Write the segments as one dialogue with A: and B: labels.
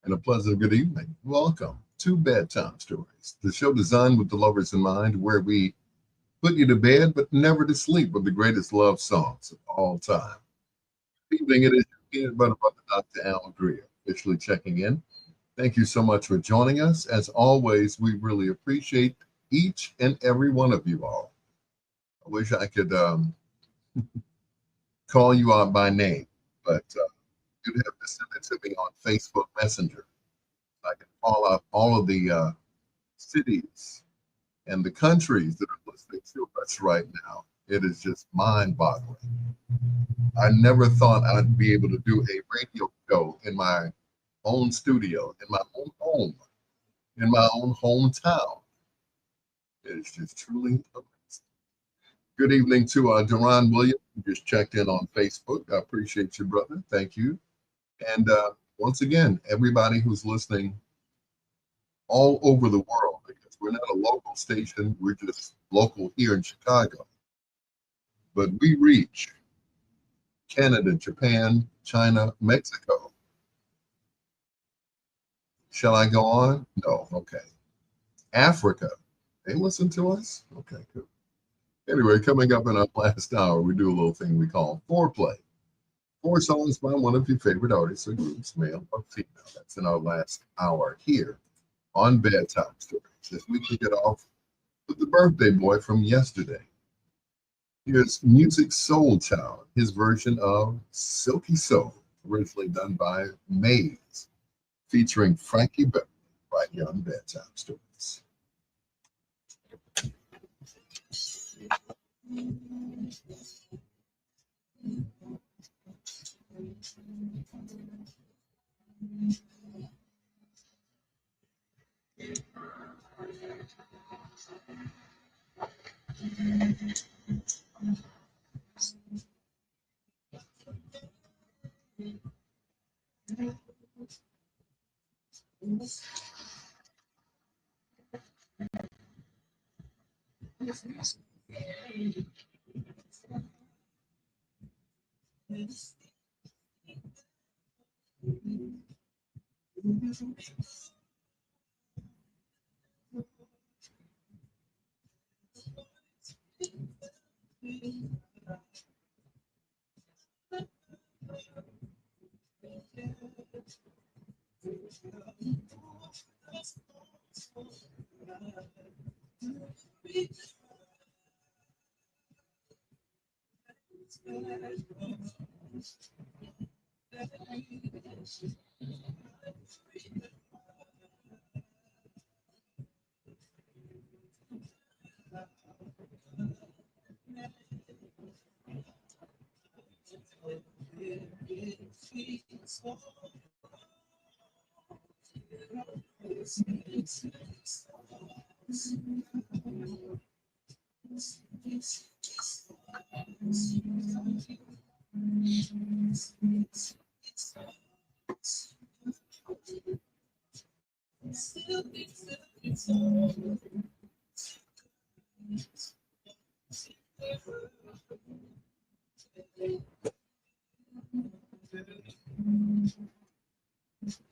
A: And a pleasant good evening. Welcome to Bedtime Stories, the show designed with the lovers in mind, where we put you to bed but never to sleep with the greatest love songs of all time. Good evening, it is your peanut butter brother, Dr. Al Greer, officially checking in. Thank you so much for joining us. As always, we really appreciate each and every one of you all. I wish I could call you out by name, but you'd have to send it to me on Facebook Messenger. I can call out all of the cities and the countries that are listening to us right now. It is just mind-boggling. I never thought I'd be able to do a radio show in my own studio, in my own home, in my own hometown. It is just truly amazing. Good evening to Duran Williams, who just checked in on Facebook. I appreciate you, brother. Thank you. And once again, everybody who's listening all over the world, because we're not a local station, we're just local here in Chicago. But we reach Canada, Japan, China, Mexico. Shall I go on? No. Okay. Africa. They listen to us? Okay, good. Anyway, coming up in our last hour, we do a little thing we call foreplay. 4 songs by one of your favorite artists or groups, male or female. That's in our last hour here on Bedtime Stories. As we kick it off with the birthday boy from yesterday. Here's Music Soul Child, his version of Silky Soul, originally done by Maze, featuring Frankie Beverly, right here on Bedtime Stories.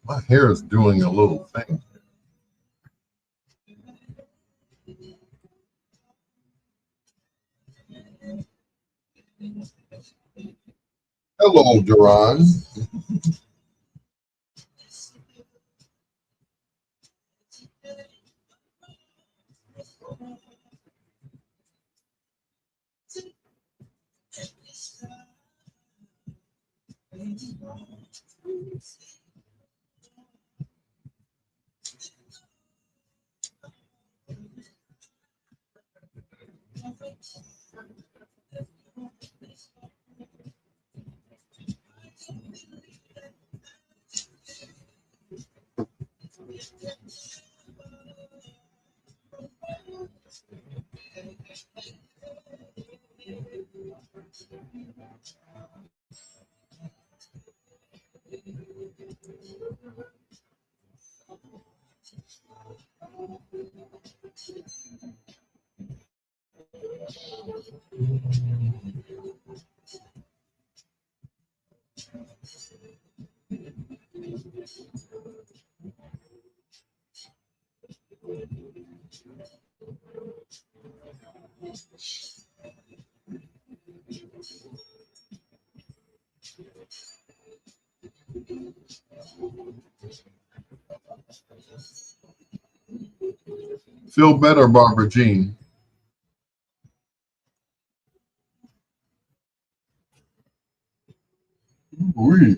A: My hair is doing a little thing. Hello, Duran. Feel better, Barbara Jean. Oui.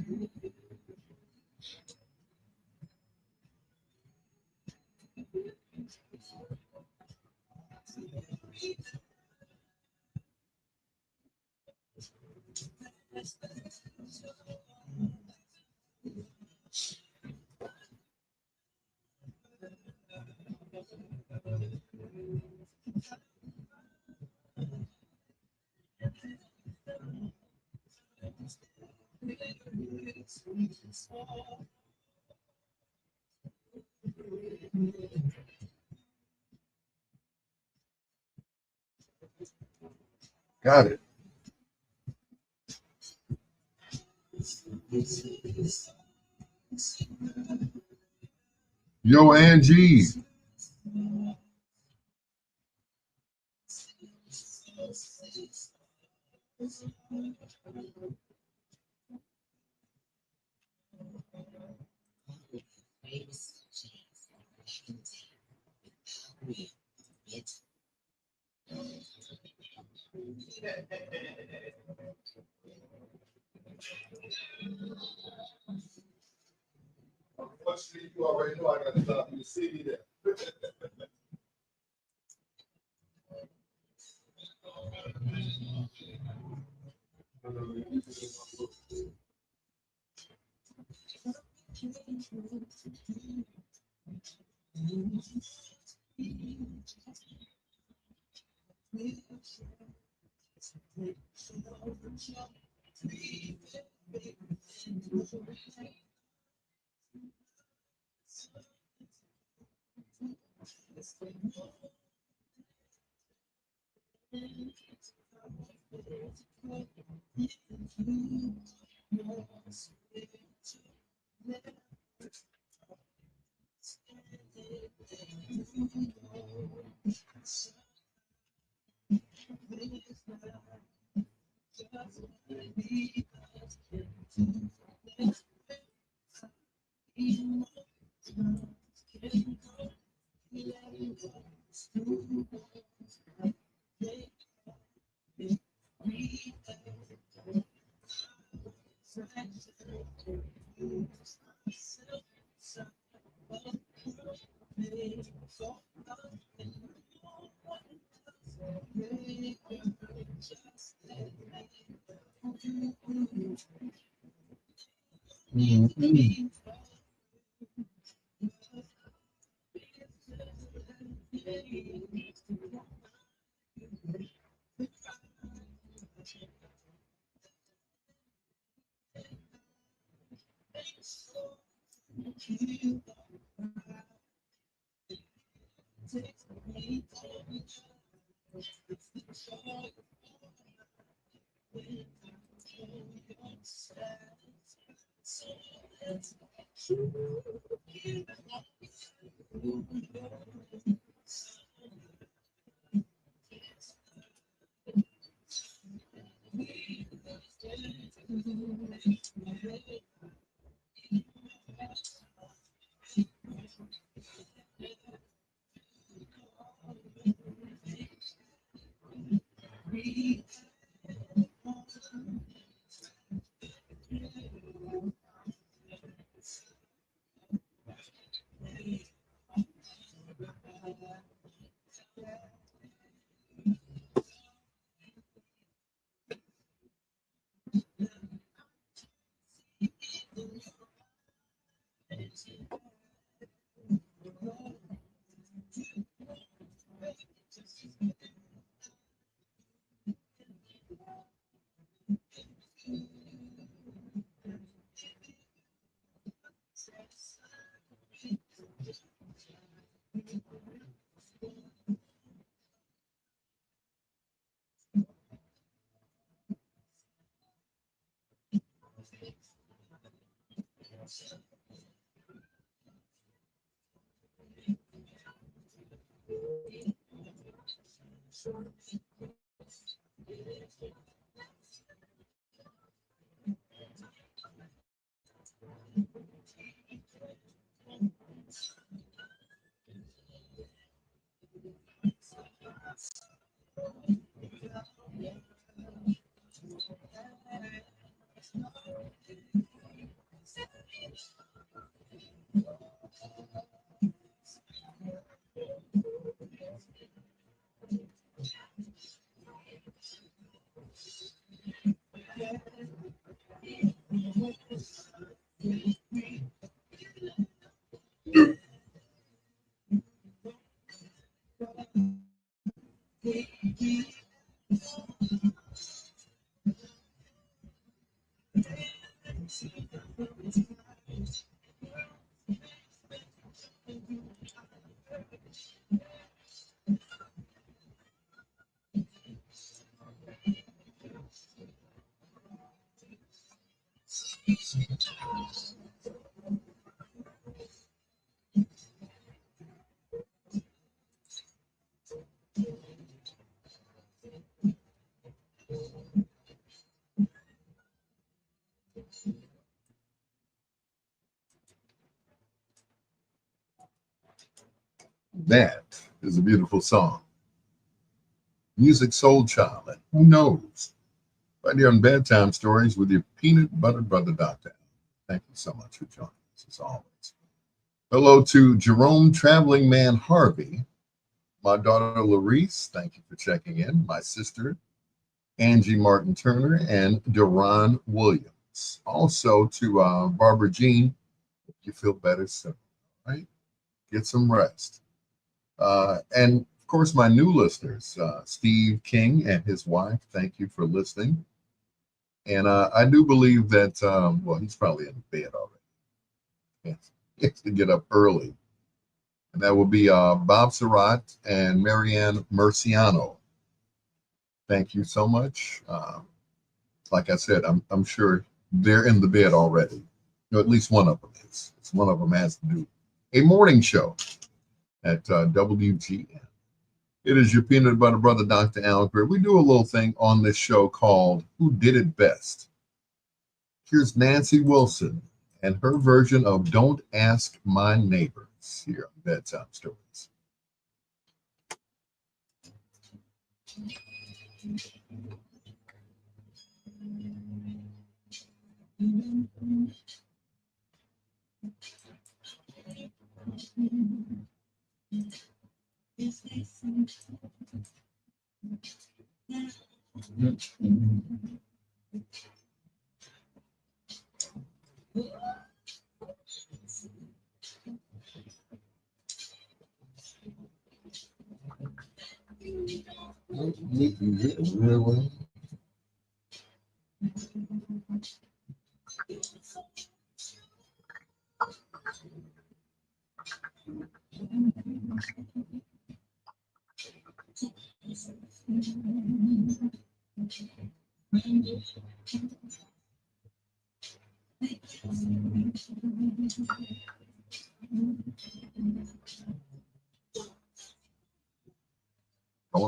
A: Got it. Yo, Angie. You already know I got to stop you to see me there. Mhm. That is a beautiful song. Music Soul Child. And who knows? Right here on Bedtime Stories with your peanut butter brother, Dr. Al. Thank you so much for joining us as always. Hello to Jerome Traveling Man Harvey, my daughter Larice. Thank you for checking in. My sister Angie Martin Turner and Deron Williams. Also to Barbara Jean. You feel better soon, right? Get some rest. And of course, my new listeners, Steve King and his wife, thank you for listening. And I do believe that, well, he's probably in bed already. Yes. He has to get up early. And that will be Bob Surratt and Marianne Murciano. Thank you so much. Like I said, I'm sure they're in the bed already. At least one of them is. One of them has to do a morning show at WGN. It is your peanut butter brother, Dr. Al Greer. We do a little thing on this show called Who Did It Best? Here's Nancy Wilson and her version of Don't Ask My Neighbors here on Bedtime Stories. Don't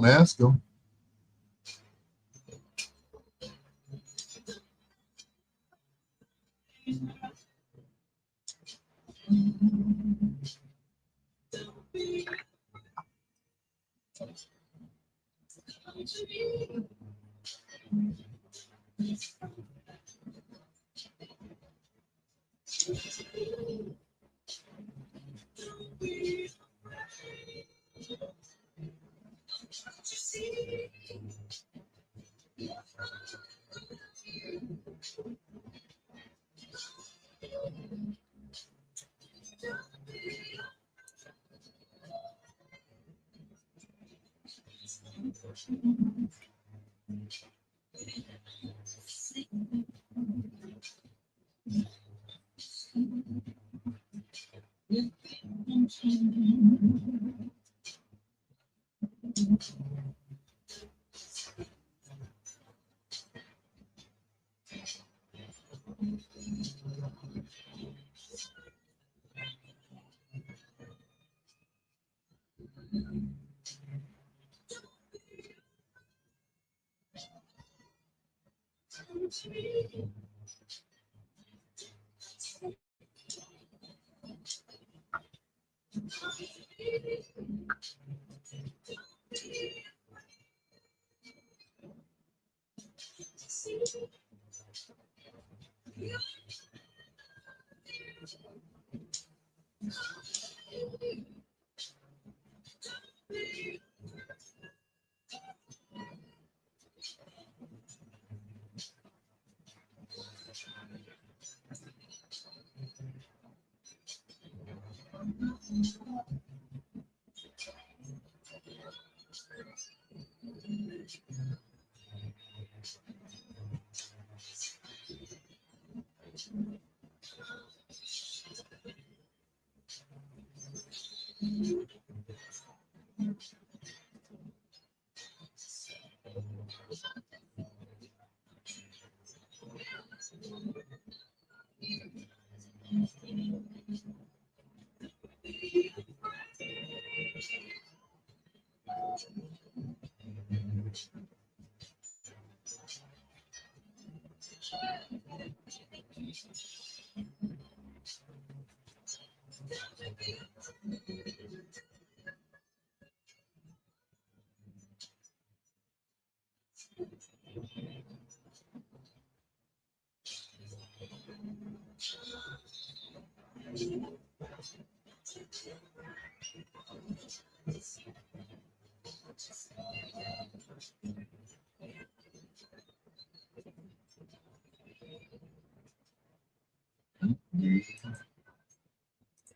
A: ask them.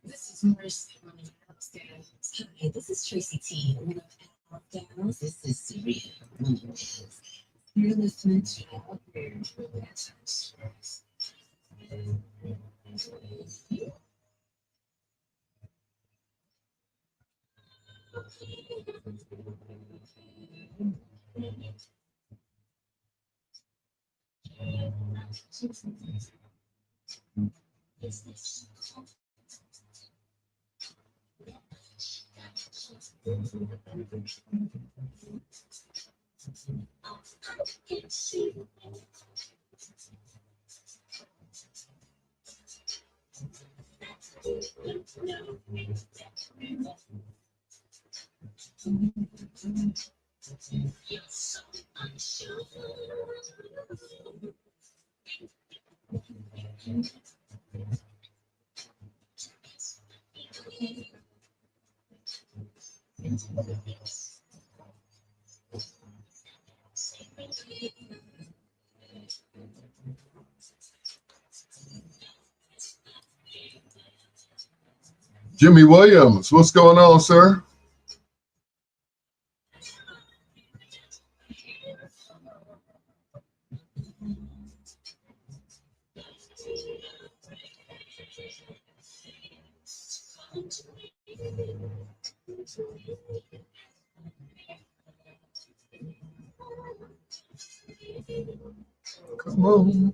B: This is Mercy on the upstairs. Hi, this is Tracy T. One of the Gals. This is Serena. You're listening to Greer.
A: Jimmy Williams, what's going on, sir? Come on.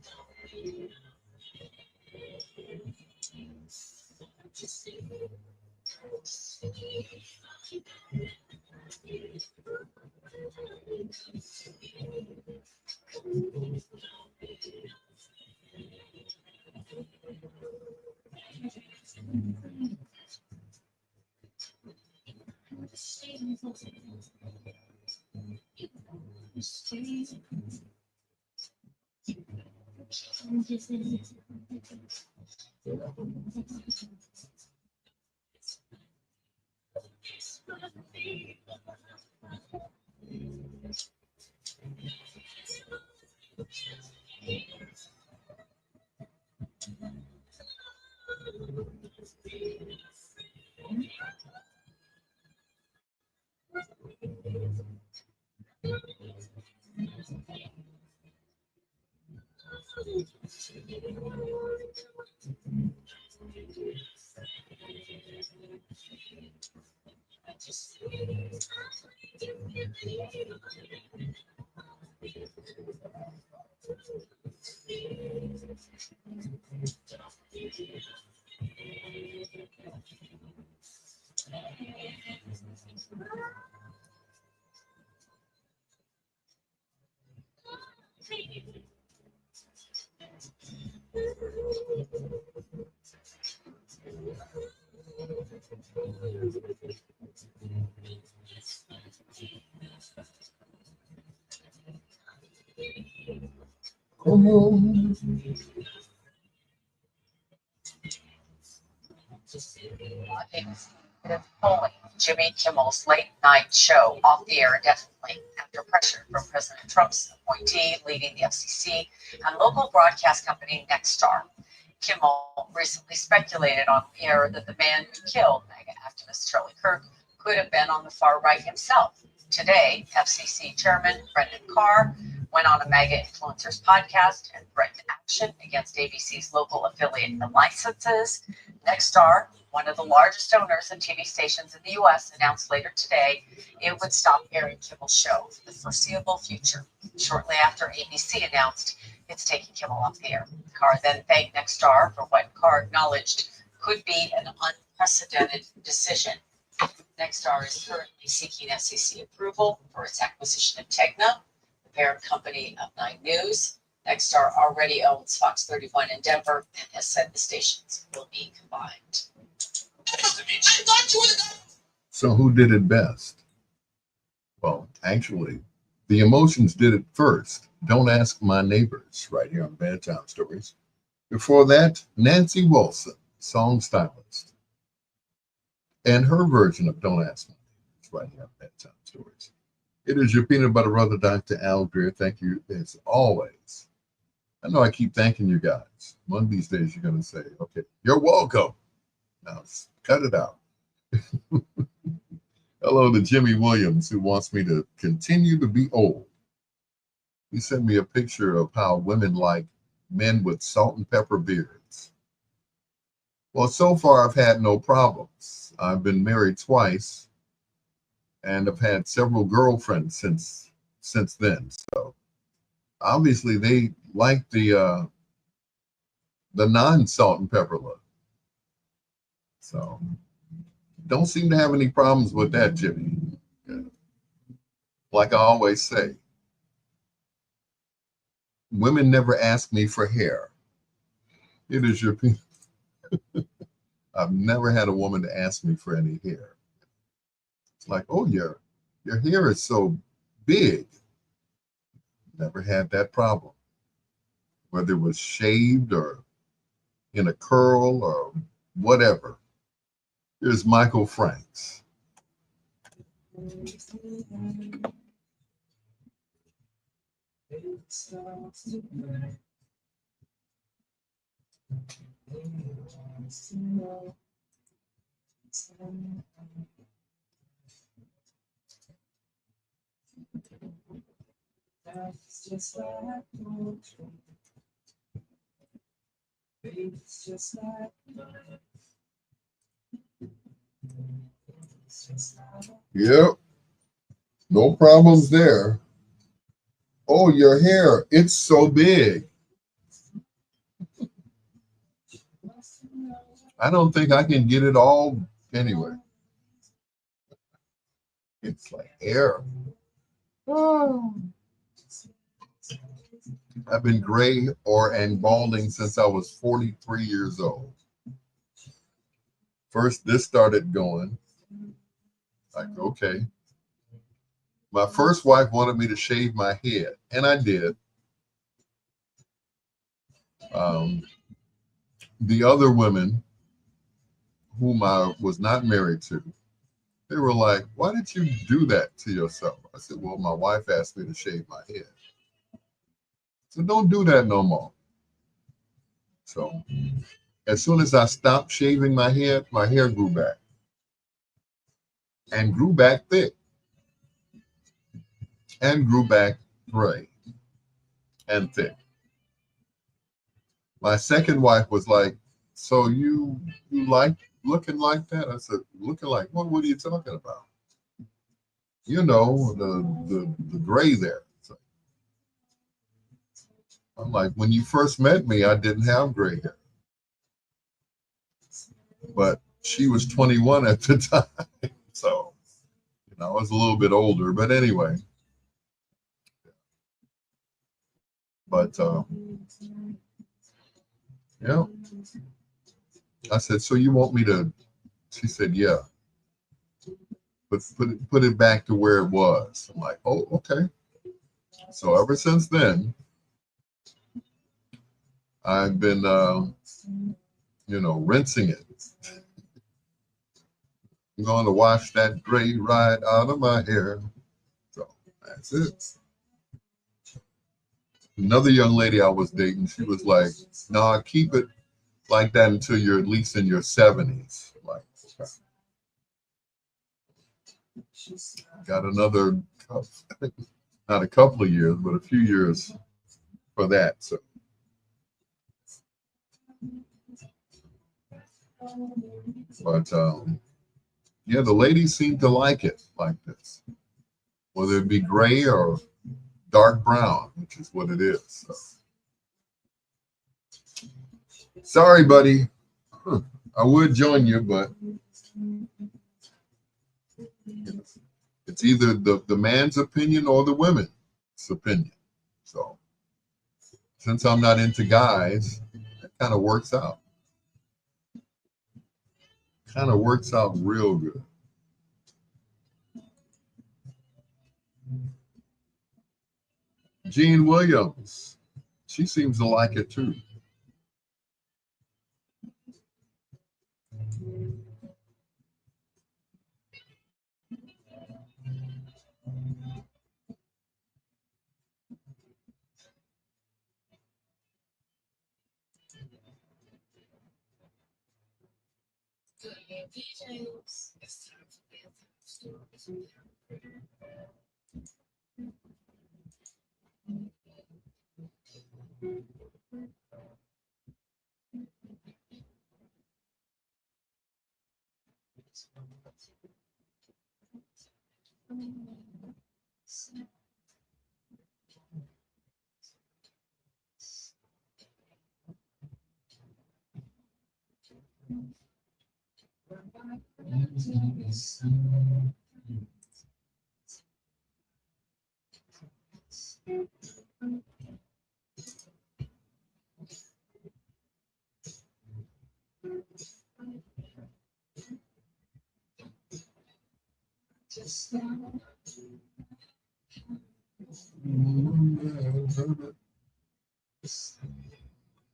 A: Come on.
C: Pulling Jimmy Kimmel's late night show off the air indefinitely after pressure from President Trump's appointee leading the FCC and local broadcast company Nexstar. Kimmel recently speculated on the air that the man who killed MAGA activist Charlie Kirk could have been on the far right himself. Today, FCC Chairman Brendan Carr went on a MAGA influencers podcast and threatened action against ABC's local affiliate and licenses. Nexstar, one of the largest owners of TV stations in the U.S., announced later today it would stop airing Kimmel's show for the foreseeable future. Shortly after ABC announced it's taking Kimmel off the air, Carr then thanked Nexstar for what Carr acknowledged could be an unprecedented decision. Nexstar is currently seeking FCC approval for its acquisition of Tegna, the parent company of 9 News. Nexstar already owns Fox 31 in Denver and has said the stations will be combined.
A: So who did it best? Well, actually, the emotions did it first. Don't ask my neighbors, right here on Bedtime Stories. Before that, Nancy Wilson, song stylist, and her version of Don't Ask My Neighbors, right here on Bedtime Stories. It is your peanut butter brother, Dr. Al Greer. Thank you as always. I know I keep thanking you guys. One of these days you're going to say, okay, you're welcome. Now cut it out. Hello to Jimmy Williams, who wants me to continue to be old. He sent me a picture of how women like men with salt and pepper beards. Well, so far I've had no problems. I've been married twice and I've had several girlfriends since then. So obviously they like the non-salt and pepper look. So don't seem to have any problems with that, Jimmy. Like I always say, women never ask me for hair. It is your I've never had a woman to ask me for any hair. It's like, oh, your hair is so big. Never had that problem. Whether it was shaved or in a curl or whatever. Here's Michael Franks.
B: That's just like poetry. Baby, it's just like it's just like
A: Yep, no problems there. Oh, your hair, it's so big. I don't think I can get it all anyway. It's like hair. Oh. I've been gray and balding since I was 43 years old. First, this started going. Like, okay. My first wife wanted me to shave my head, and I did. The other women whom I was not married to, they were like, why did you do that to yourself? I said, well, my wife asked me to shave my head. So don't do that no more. So as soon as I stopped shaving my hair grew back and grew back thick and grew back gray and thick. My second wife was like, so you like looking like that? I said, looking like what? What are you talking about? You know, the gray there. So I'm like, when you first met me, I didn't have gray hair. But she was 21 at the time. So, I was a little bit older. But anyway. But, yeah. I said, so you want me to? She said, yeah. But put it back to where it was. I'm like, oh, okay. So ever since then, I've been, rinsing it. I'm going to wash that gray right out of my hair. So that's it. Another young lady I was dating, she was like, "No, keep it like that until you're at least in your 70s." Like, okay. Got another, not a couple of years, but a few years for that. So, but yeah, the ladies seem to like it like this, whether it be gray or dark brown, which is what it is. So. Sorry, buddy. I would join you, but it's either the man's opinion or the women's opinion. So since I'm not into guys, it kind of works out. Kind of works out real good. Jean Williams, she seems to like it too.
B: James. It's time for bedtime stories.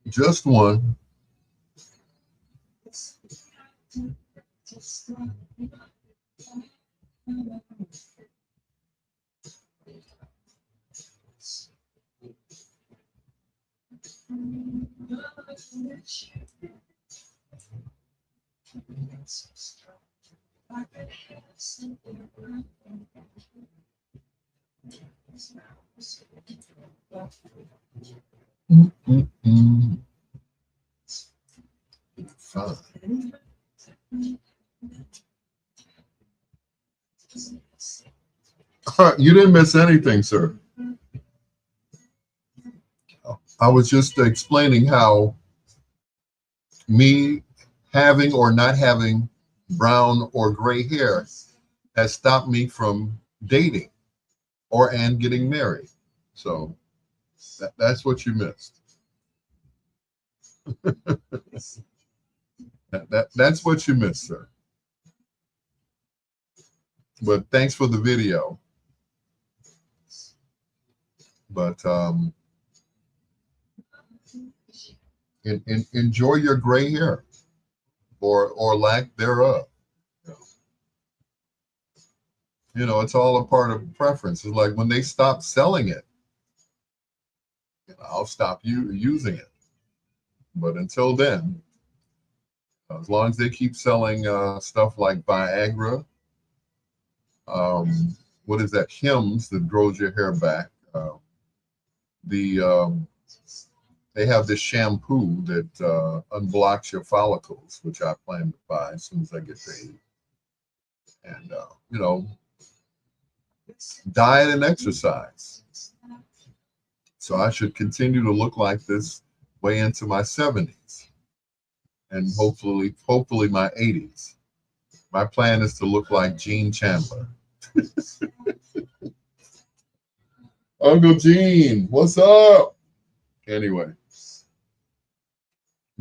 A: Just one. Fine. You didn't miss anything, sir. I was just explaining how me having or not having brown or gray hair has stopped me from dating and getting married. So that's what you missed. That's what you missed, sir. But thanks for the video. But enjoy your gray hair or lack thereof. You know, it's all a part of preference. It's like when they stop selling it, I'll stop using it. But until then, as long as they keep selling stuff like Viagra, what is that? Hims that grows your hair back. They have this shampoo that unblocks your follicles, which I plan to buy as soon as I get paid. And you know, diet and exercise. So I should continue to look like this way into my 70s and hopefully my 80s. My plan is to look like Gene Chandler. Uncle Gene, what's up? Anyway,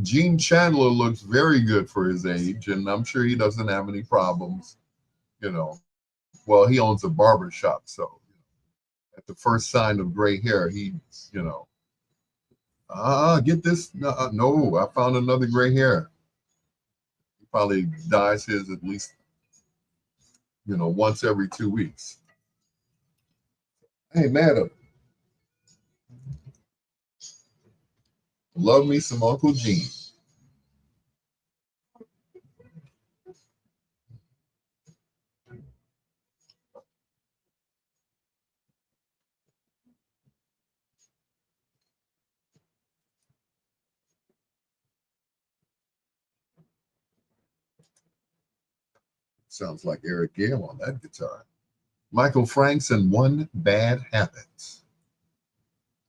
A: Gene Chandler looks very good for his age, and I'm sure he doesn't have any problems, you know. Well, he owns a barber shop, so at the first sign of gray hair, he, you know, get this. No, I found another gray hair. He probably dyes his at least, you know, once every 2 weeks. Hey, madam. Love me some Uncle Gene. Sounds like Eric Gale on that guitar. Michael Franks and One Bad Habit.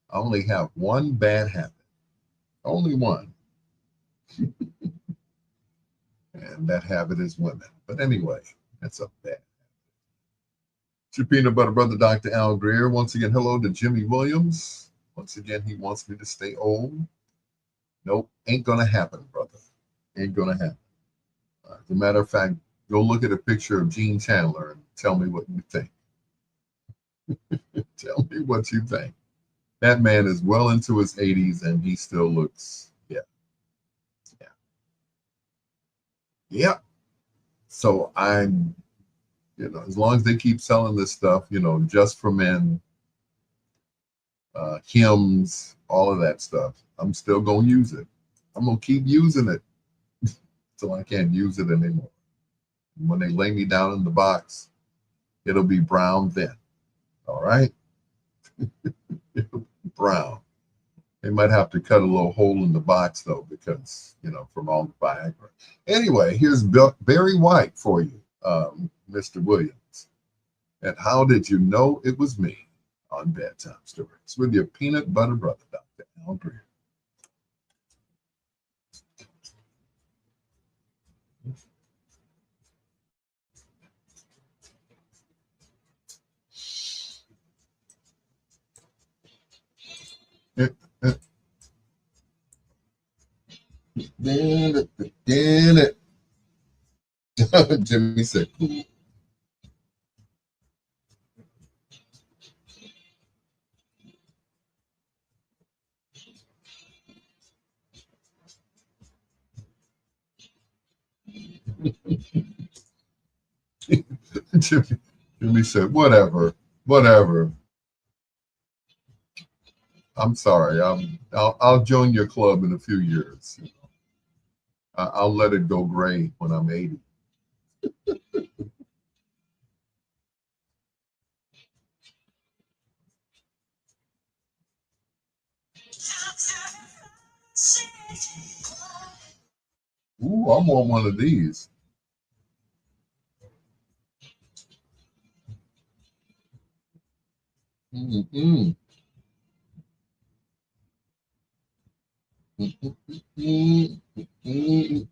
A: I only have one bad habit. Only one. And that habit is women. But anyway, that's a bad habit. It's your peanut butter brother, Dr. Al Greer. Once again, hello to Jimmy Williams. Once again, he wants me to stay old. Nope, ain't gonna happen, brother. Ain't gonna happen. As a matter of fact, go look at a picture of Gene Chandler and tell me what you think. Tell me what you think. That man is well into his 80s and he still looks, yeah. So I'm, you know, as long as they keep selling this stuff, you know, just for men, hymns, all of that stuff, I'm still gonna use it. I'm gonna keep using it till I can't use it anymore. When they lay me down in the box, it'll be brown then. All right? Brown. They might have to cut a little hole in the box though, because, you know, from all the Viagra. Anyway, here's Barry White for you, Mr. Williams. And how did you know it was me on Bedtime Stories with your peanut butter brother, Dr. Al Greer. Damn it. Jimmy said, cool. Jimmy said, whatever. I'm sorry. I'll join your club in a few years. I'll let it go gray when I'm 80. Ooh, I want one of these. Mm-mm. Mm-mm. Mm-mm.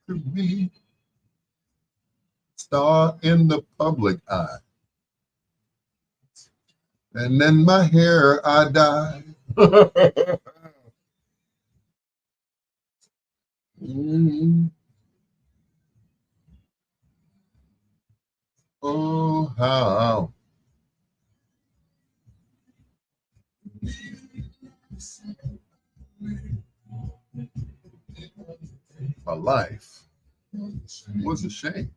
A: Could be star in the public eye, and then my hair I dye. Mm. Oh, how my life was a shame.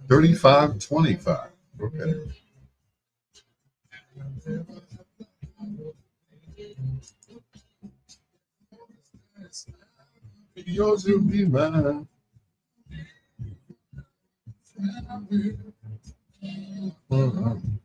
A: 35-25. Okay. Yours will be mine. Mhm.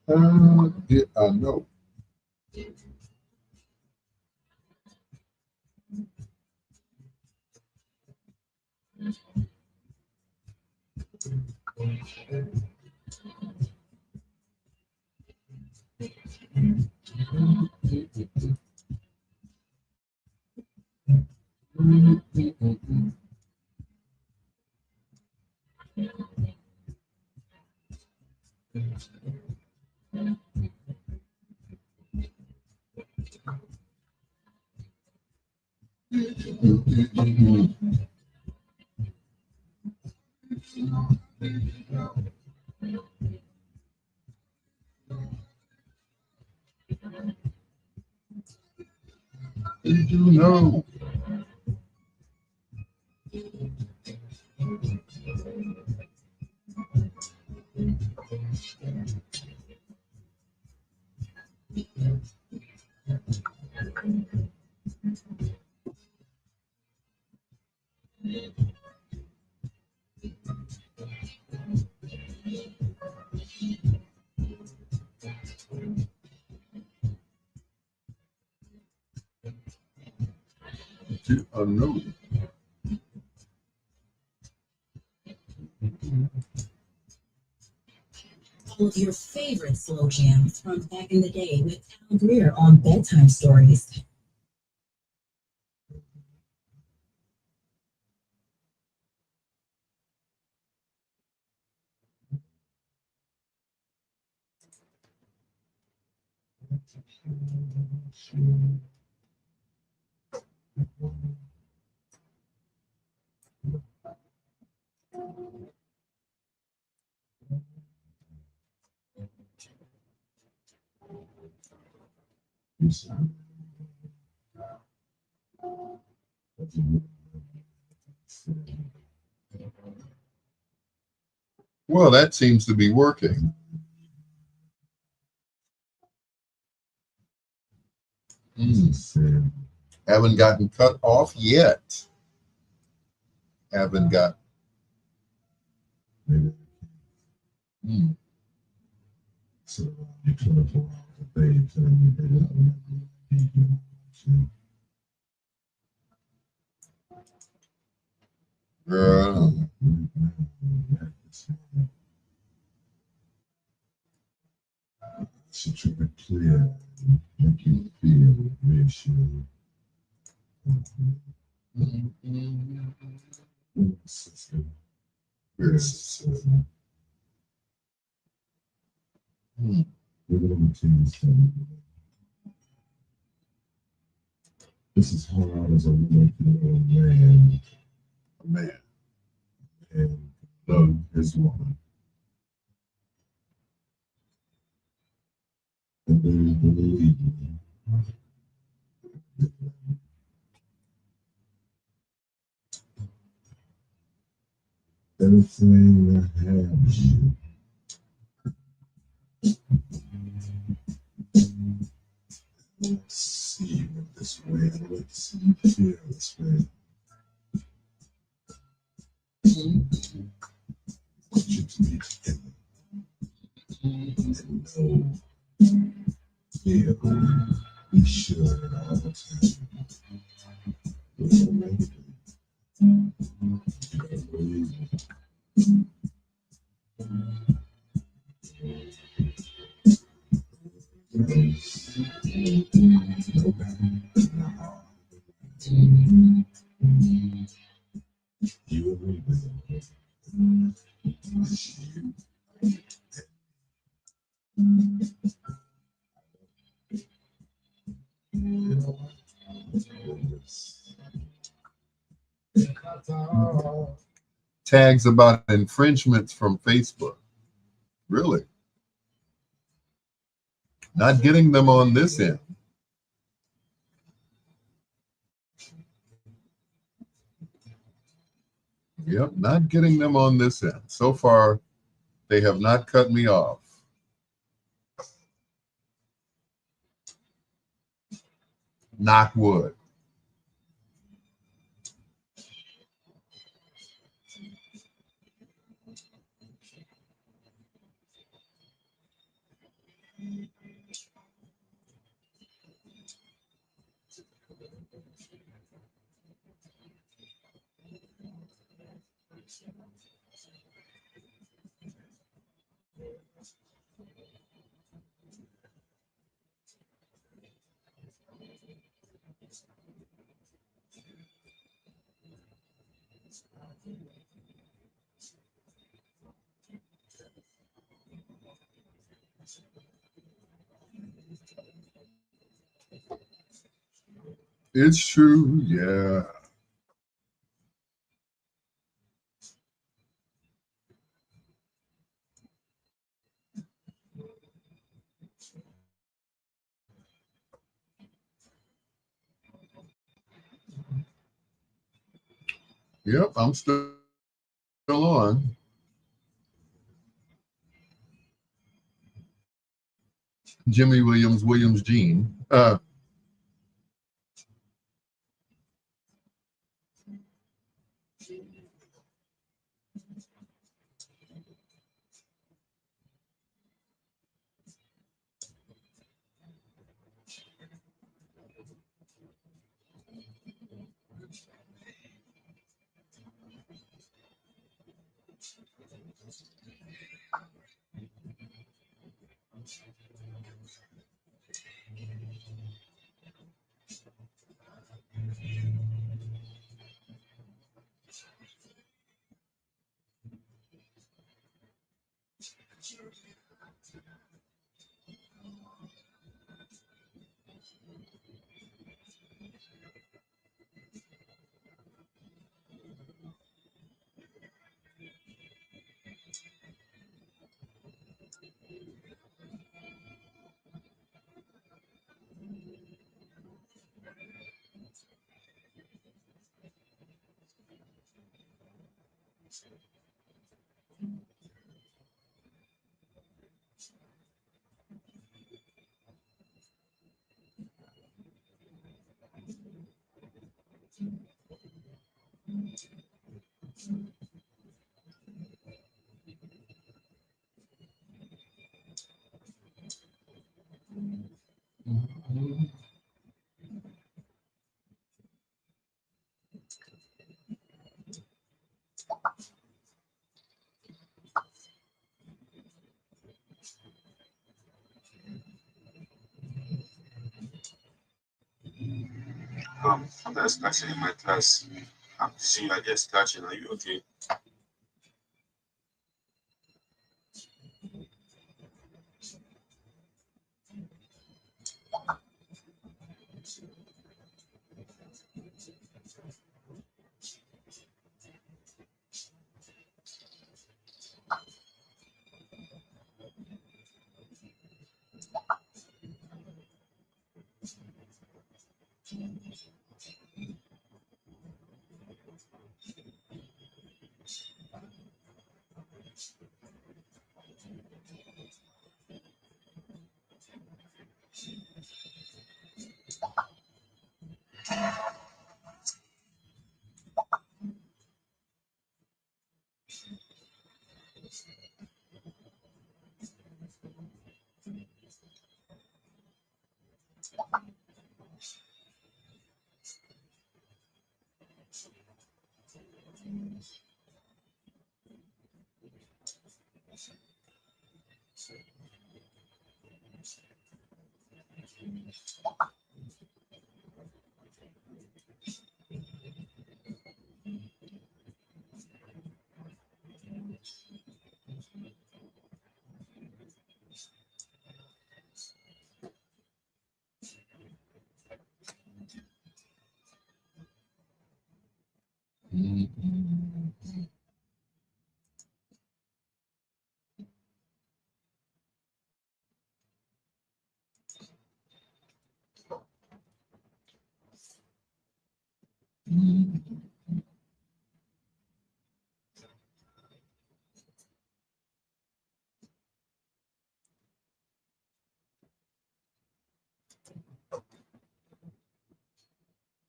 A: 嗯 yeah, I know. Did you know? Did I know?
B: All of your favorite slow jams from back in the day with Greer on Bedtime Stories.
A: Well, that seems to be working. Haven't gotten cut off yet. Haven't got. Mm. Girl. Yes. Mm. This is hard as a man. A man. And love his woman. And then believe me. Everything that has you. Let's see you this way. Let's see you feel this way. I want you to be together and know, feel, be sure at all times. You're gonna make it. You're gonna believe it. You agree with it. It's you. You know what? Tags about infringements from Facebook. Really? Not getting them on this end. Yep, not getting them on this end. So far, they have not cut me off. Knock wood. It's true, yeah. Yep, I'm still on. Jimmy Williams, Williams Jean.
D: I'm not scratching in my class. I'm seeing I get scratching. Are you okay?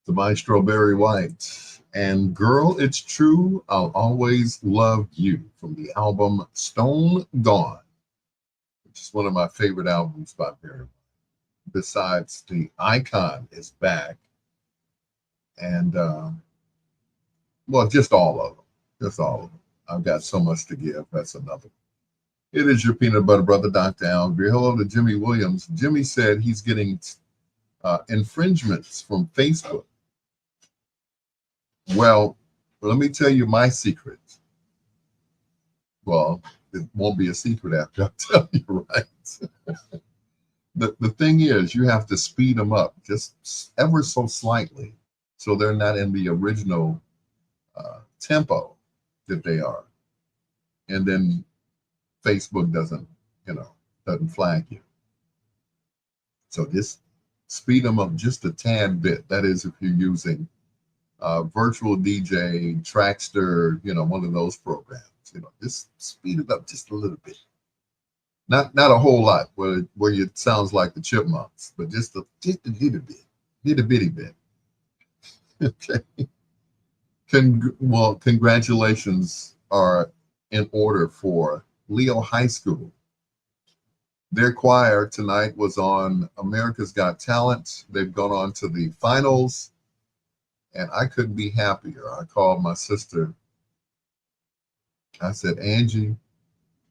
A: The Maestro Barry White. And Girl, It's True, I'll Always Love You from the album Stone Gone, which is one of my favorite albums by Barry White. Besides, The Icon is back. And, well, just all of them. Just all of them. I've got so much to give. That's another. It is your peanut butter brother, Dr. Al Greer. Hello to Jimmy Williams. Jimmy said he's getting infringements from Facebook. Well, let me tell you my secret. Well, it won't be a secret after I tell you, right? The thing is, you have to speed them up just ever so slightly so they're not in the original tempo that they are. And then Facebook doesn't flag you. So just speed them up just a tad bit. That is, if you're using virtual DJ, Trackster, one of those programs. Just speed it up just a little bit. Not a whole lot where it sounds like the Chipmunks, but just a little bitty bit. Okay. Congratulations are in order for Leo High School. Their choir tonight was on America's Got Talent. They've gone on to the finals, and I couldn't be happier. I called my sister. I said, Angie,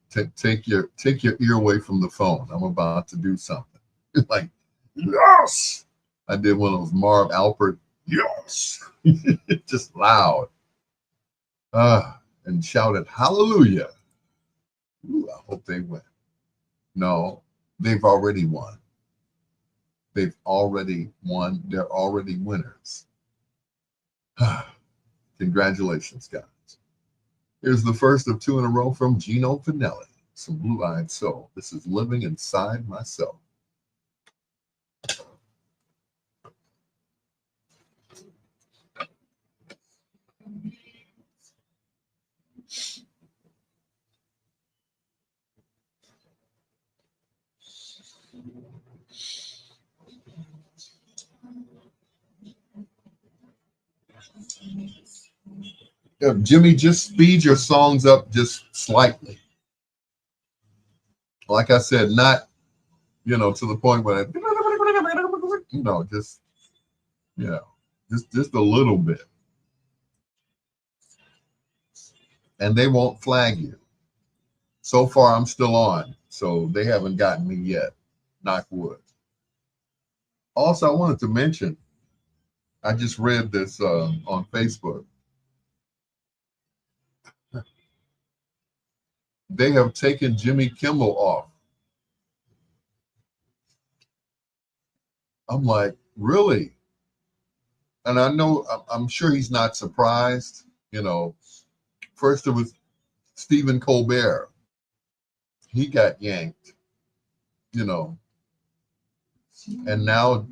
A: take your ear away from the phone. I'm about to do something. Like, yes! I did one of those Marv Alpert, yes! Just loud. And shouted, hallelujah. Ooh, I hope they win. No, they've already won. They've already won. They're already winners. Congratulations, guys. Here's the first of two in a row from Gino Finelli. some Blue-Eyed Soul. This is Living Inside Myself. Jimmy, just speed your songs up just slightly. Like I said, not, to the point where, just, just a little bit. And they won't flag you. So far, I'm still on. So they haven't gotten me yet. Knock wood. Also, I wanted to mention, I just read this on Facebook. They have taken Jimmy Kimmel off. I'm like, really? And I know, I'm sure he's not surprised. First it was Stephen Colbert. He got yanked, and now,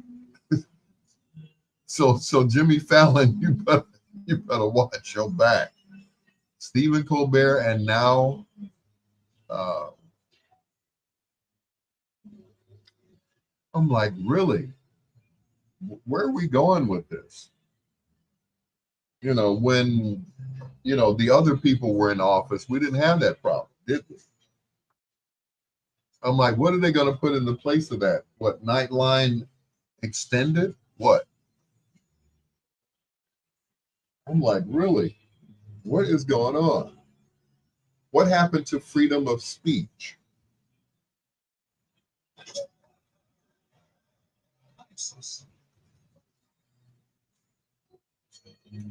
A: so Jimmy Fallon, you better watch your back. Stephen Colbert, and now, I'm like, really? Where are we going with this? When, the other people were in office, we didn't have that problem, did we? I'm like, what are they going to put in the place of that? What, Nightline extended? What? I'm like, really? What is going on? What happened to freedom of speech?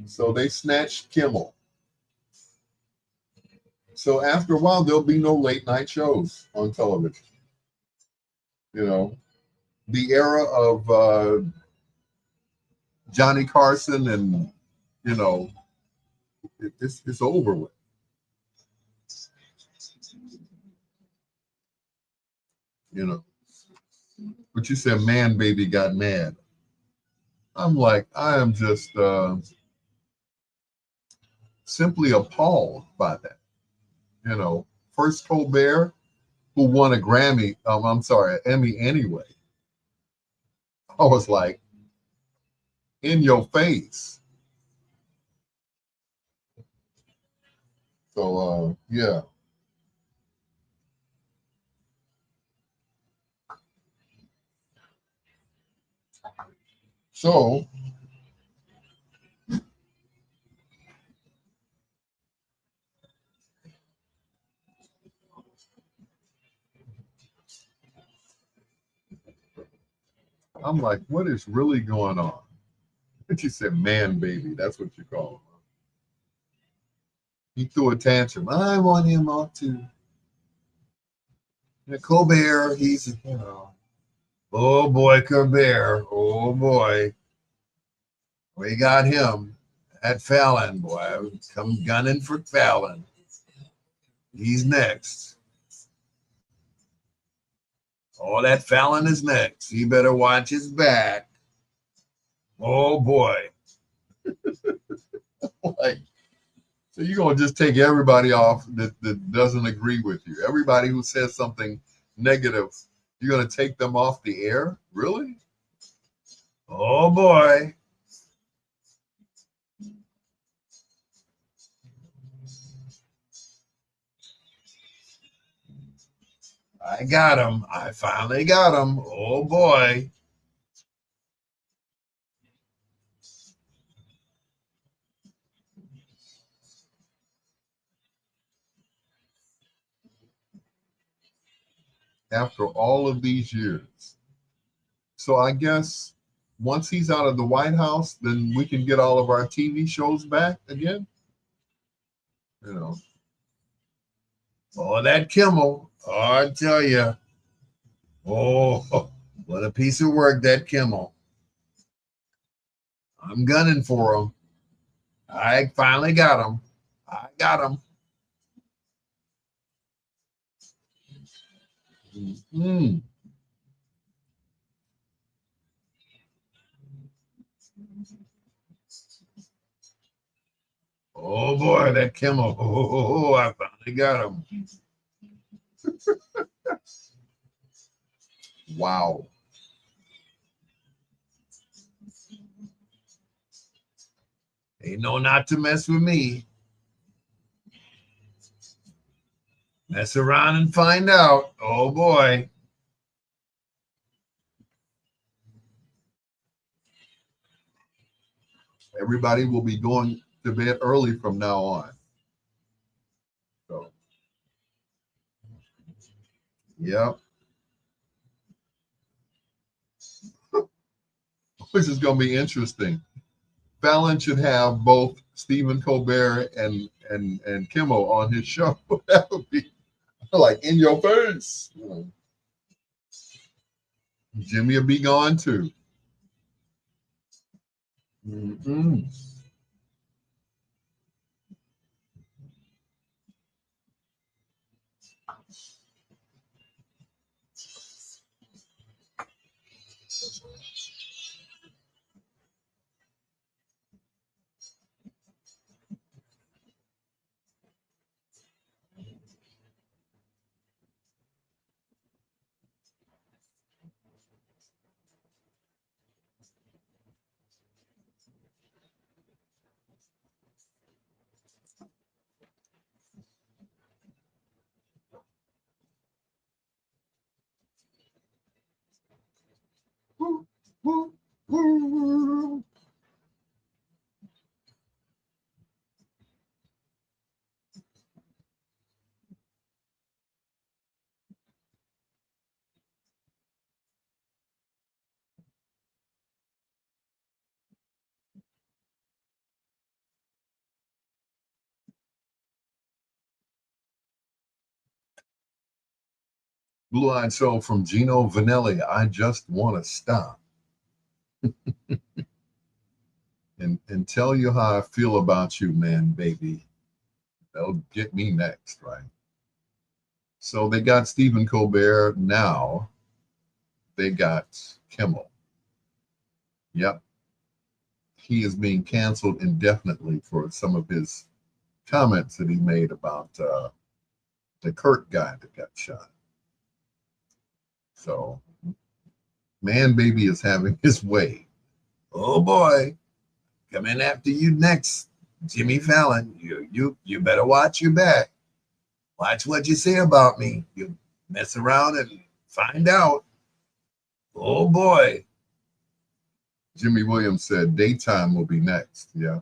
A: So they snatched Kimmel. So after a while, there'll be no late night shows on television. The era of Johnny Carson and, it's over with. But you said, man, baby got mad. I'm like, I am just simply appalled by that. First Colbert, who won a Grammy, I'm sorry, an Emmy anyway. I was like, in your face. So, yeah. So, I'm like, what is really going on? But you said, man, baby, that's what you call him. He threw a tantrum. I want him off too. Colbert, he's, oh boy, Colbert. Oh boy. We got him. That Fallon, boy. Come gunning for Fallon. He's next. Oh, that Fallon is next. He better watch his back. Oh boy. Like, so you're gonna just take everybody off that doesn't agree with you. Everybody who says something negative, you're gonna take them off the air? Really? Oh boy. I got him. I finally got him. Oh boy. After all of these years. So I guess once he's out of the White House, then we can get all of our TV shows back again. Oh, that Kimmel. Oh, I tell you. Oh, what a piece of work, that Kimmel. I'm gunning for him. I finally got him. I got him. Mm. Oh boy, that Kimmel. Oh, I finally got him. Wow. Ain't no not to mess with me. Mess around and find out. Oh boy. Everybody will be going to bed early from now on. So, yep. Which is going to be interesting. Fallon should have both Stephen Colbert and Kimmel on his show. That would be like in your face. Jimmy will be gone too. Mm-mm. Blue Eyed Soul from Gino Vanelli. I just want to stop and tell you how I feel about you, man, baby. They'll get me next, right? So they got Stephen Colbert. Now they got Kimmel. Yep. He is being canceled indefinitely for some of his comments that he made about the Kurt guy that got shot. So, man, baby is having his way. Oh boy, coming after you next, Jimmy Fallon. You better watch your back. Watch what you say about me. You mess around and find out. Oh boy. Jimmy Williams said daytime will be next. Yeah.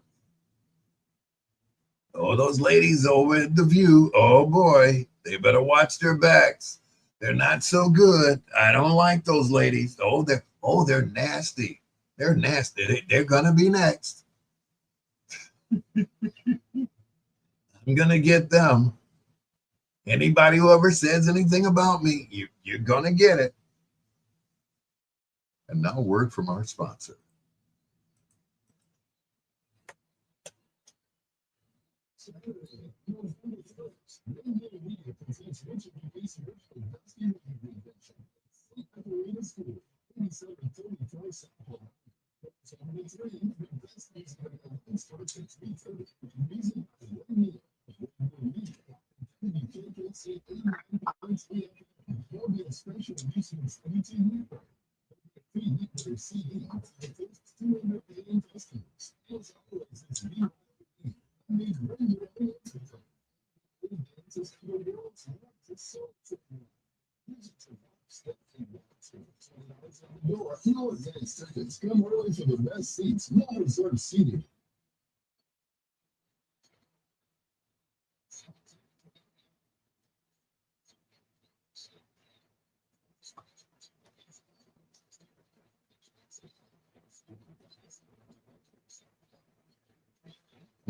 A: Oh, those ladies over at the View. Oh boy, they better watch their backs. They're not so good. I don't like those ladies. They're nasty. They're nasty. They're gonna be next. I'm gonna get them. Anybody who ever says anything about me, you're gonna get it. And now a word from our sponsor.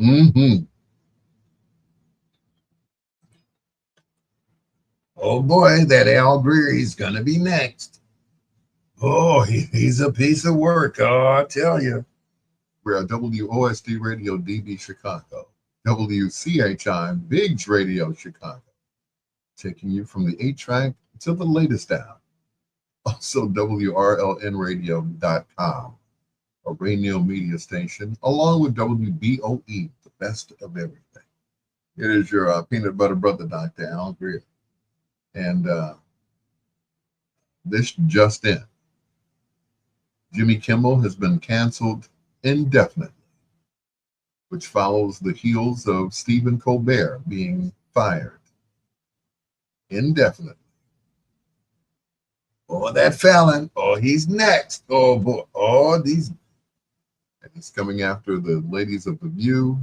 A: Mm-hmm. Oh boy, that Al Greer, he's gonna be next. Oh, he's a piece of work. Oh, I tell you. We're at WOSD Radio DB Chicago, WCHI Biggs Radio Chicago, taking you from the 8-track to the latest app. Also, WRLNradio.com, a radio media station, along with WBOE, the best of everything. It is your peanut butter brother, Dr. Al Greer. And this just in, Jimmy Kimmel has been canceled indefinitely, which follows the heels of Stephen Colbert being fired indefinitely. Oh, that Fallon. Oh, he's next. Oh, boy. Oh, these. And he's coming after the ladies of The View.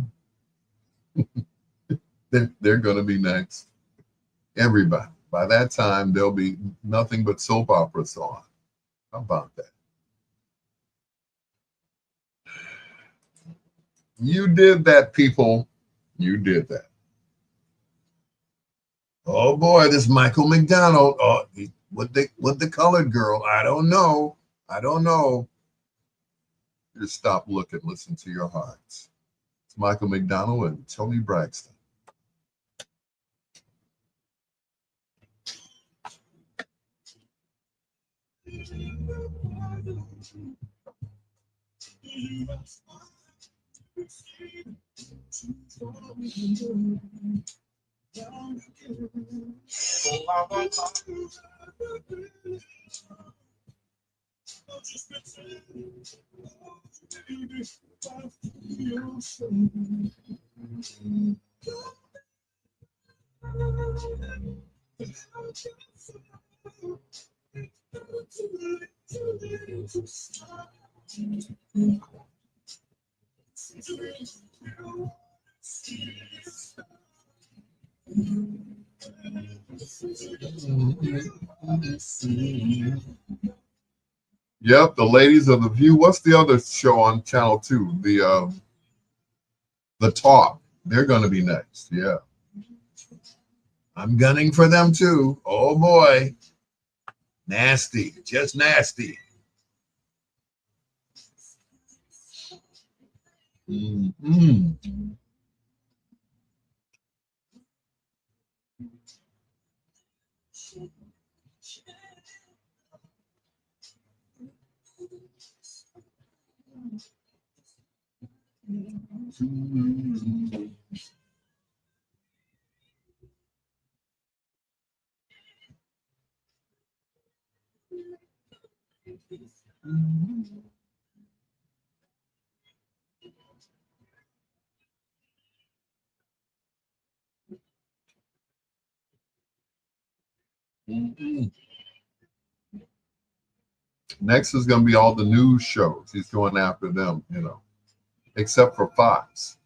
A: They're going to be next. Everybody. By that time, there'll be nothing but soap operas on. How about that? You did that, people. You did that. Oh boy, this Michael McDonald. Oh, with the colored girl. I don't know. I don't know. Just stop looking. Listen to your hearts. It's Michael McDonald and Tony Braxton. Yep, the ladies of The View. What's the other show on Channel 2? The Talk. They're going to be next. Yeah. I'm gunning for them too. Oh boy. Nasty. Just nasty. Mm-hmm. Next is going to be all the news shows. He's going after them, except for Fox.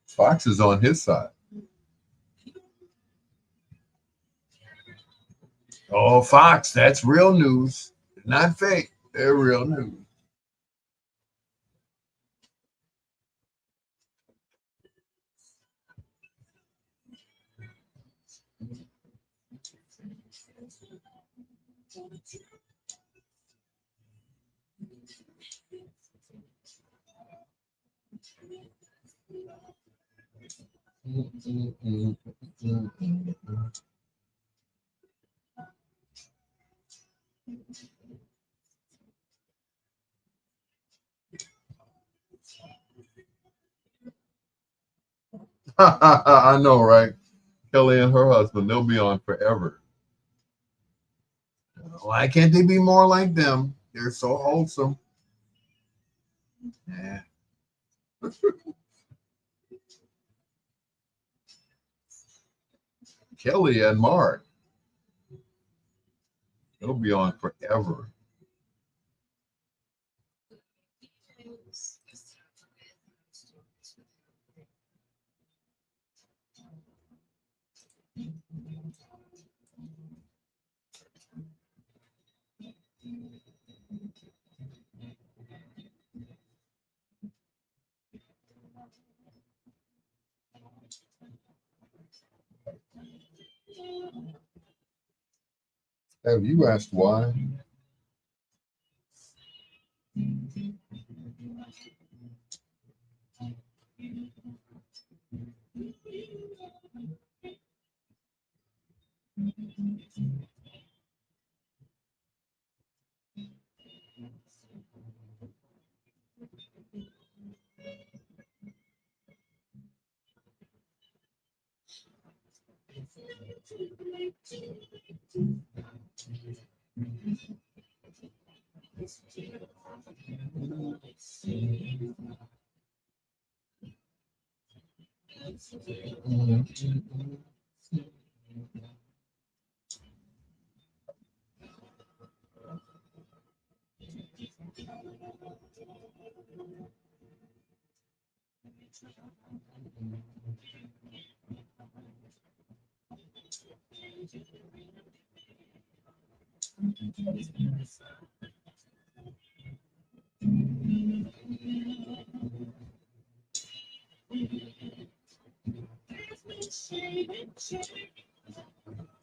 A: Fox is on his side. Oh, Fox, that's real news. Not fake. They're real news. I know, right? Kelly and her husband, they'll be on forever. Why can't they be more like them? They're so wholesome. Yeah. Kelly and Mark, they'll be on forever. Have you asked why?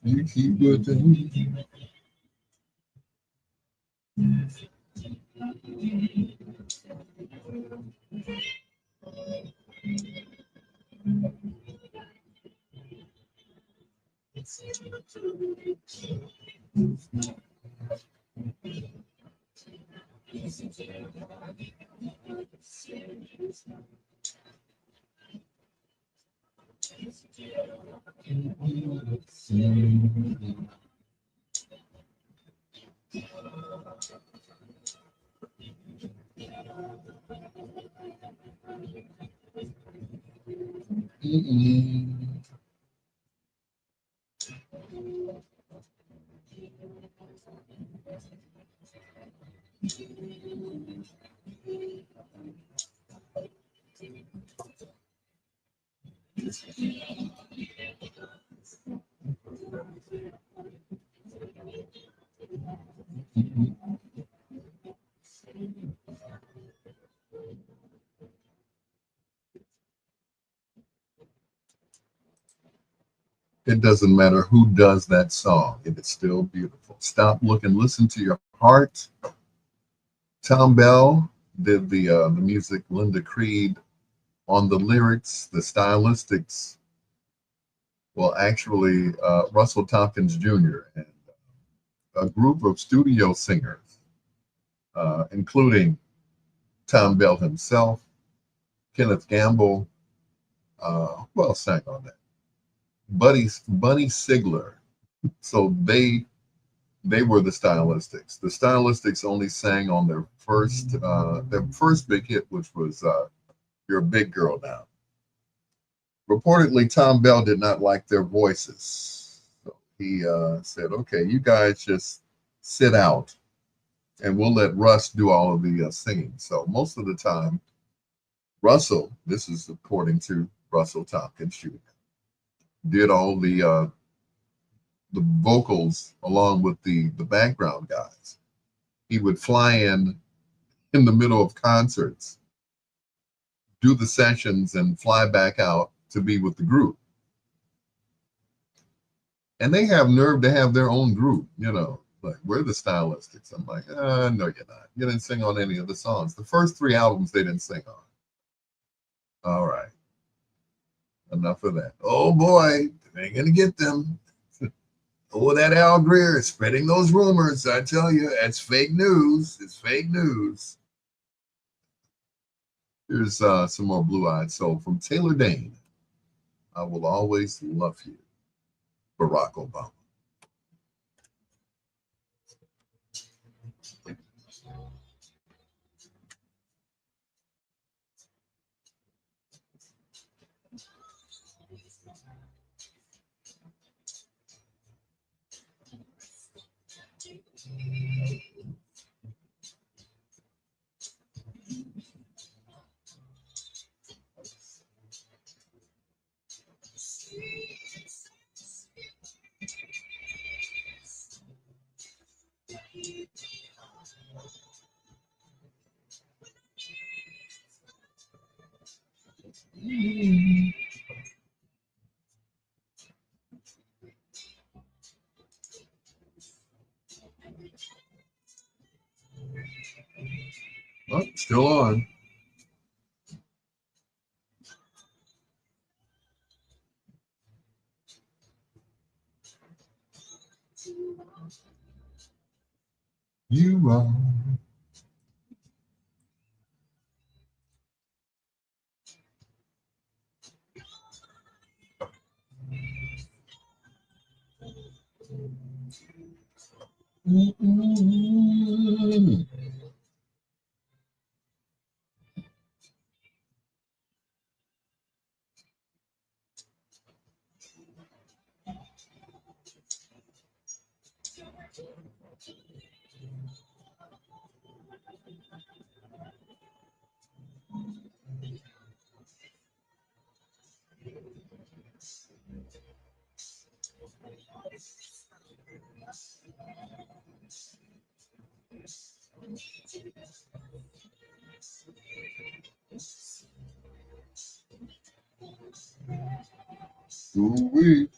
A: You keep looking. It doesn't matter who does that song, it is still beautiful. Stop, look, and listen to your heart. Tom Bell did the music. Linda Creed on the lyrics, the stylistics. Well, actually, Russell Tompkins Jr. and a group of studio singers, including Tom Bell himself, Kenneth Gamble. Who else sang on that? Bunny Sigler. So they were the Stylistics. The Stylistics only sang on their first big hit, which was "You're a Big Girl Now." Reportedly, Tom Bell did not like their voices, so he said, "Okay, you guys just sit out, and we'll let Russ do all of the singing." So most of the time, Russell, this is according to Russell Tompkins Jr., did all the vocals along with the background guys. He would fly in the middle of concerts, do the sessions, and fly back out to be with the group. And they have nerve to have their own group, like we're the Stylistics. I'm like, no, you're not. You didn't sing on any of the songs. The first 3 albums they didn't sing on. All right, enough of that. Oh boy, they ain't gonna get them. Oh, that Al Greer is spreading those rumors. I tell you, that's fake news. It's fake news. Here's some more Blue-Eyed Soul from Taylor Dane. I Will Always Love You, Barack Obama. Oh, still on. You are. Mm-mm. Ooh-wee.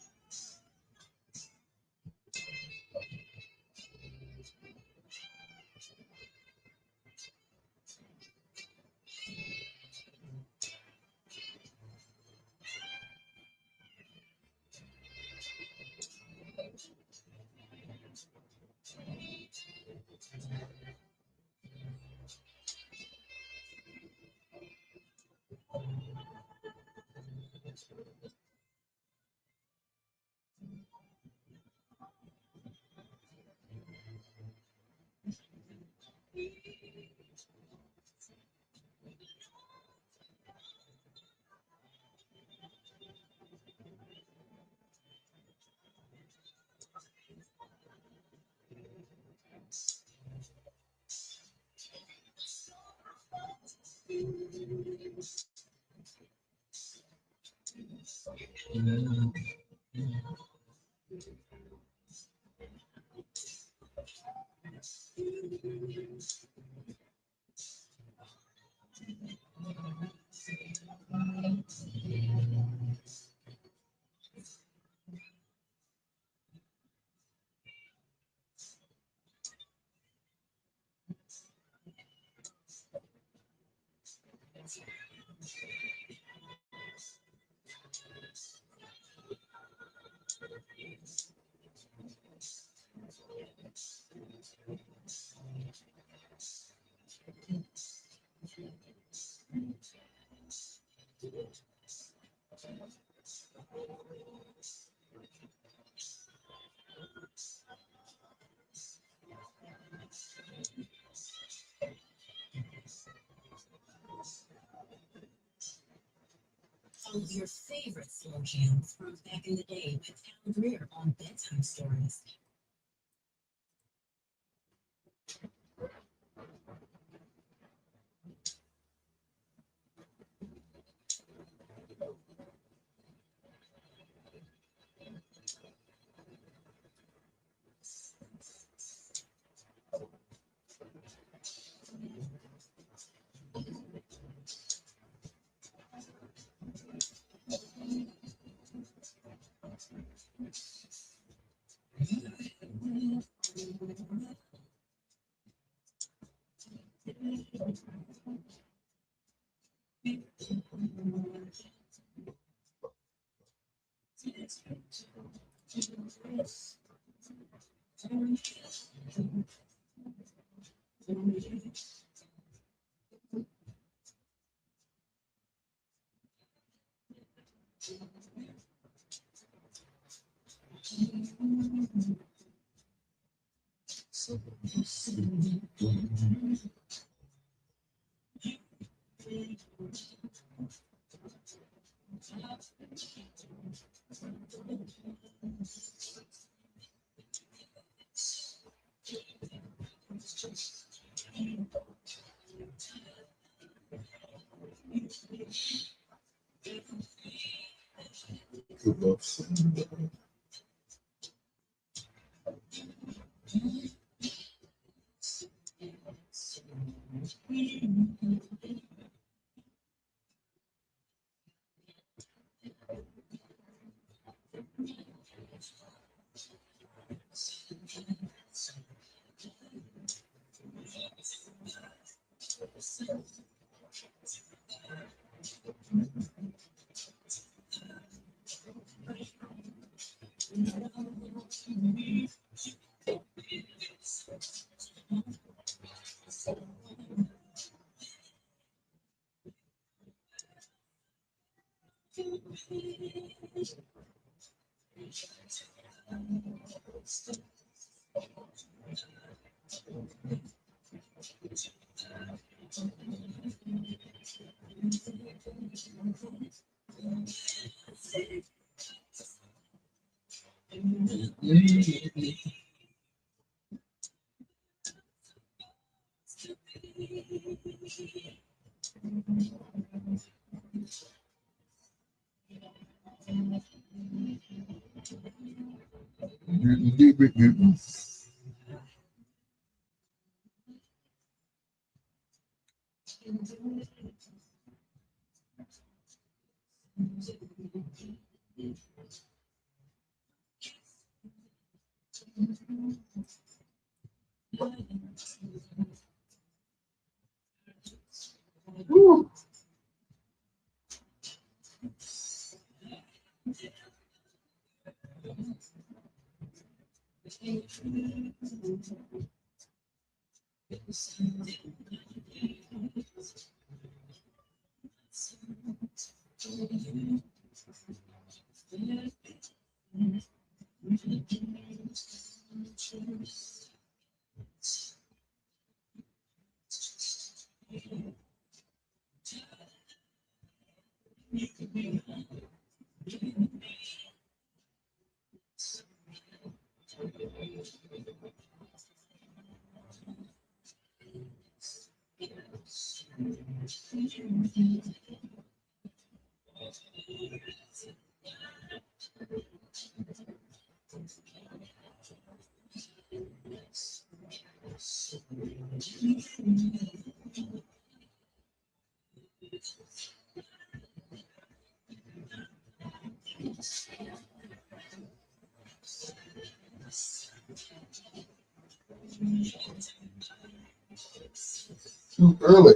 B: All of your favorite slow jams from back in the day with Greer on Bedtime Stories.
A: Good looks. Too early.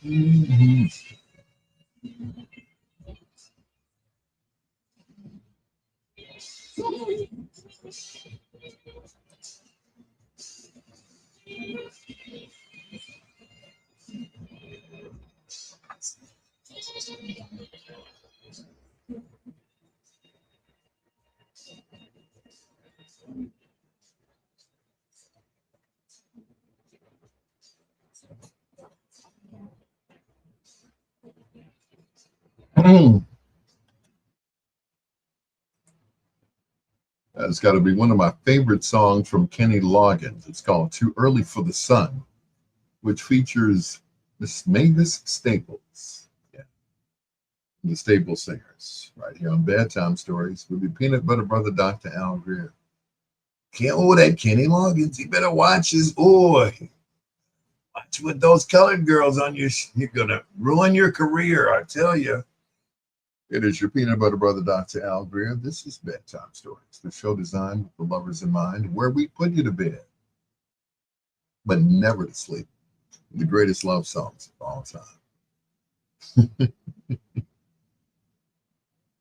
A: Mhm. That's got to be one of my favorite songs from Kenny Loggins. It's called Too Early for the Sun, which features Miss Mavis Staples. Yeah, the Staples Singers, right here on Bedtime Stories with your peanut butter brother, Dr. Al Greer. Can't hold that Kenny Loggins. You better watch his boy. Watch with those colored girls on your. You're gonna ruin your career, I tell you. It is your peanut butter brother, Dr. Al Greer. This is Bedtime Stories, the show designed with the lovers in mind, where we put you to bed, but never to sleep. The greatest love songs of all time.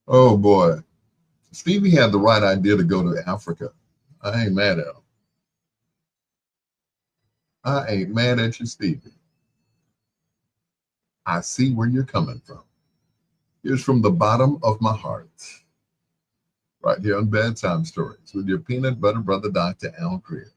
A: Oh boy. Stevie had the right idea to go to Africa. I ain't mad at him. I ain't mad at you, Stevie. I see where you're coming from. Here's from the bottom of my heart. Right here on Bedtime Stories with your peanut butter brother, Dr. Al Greer.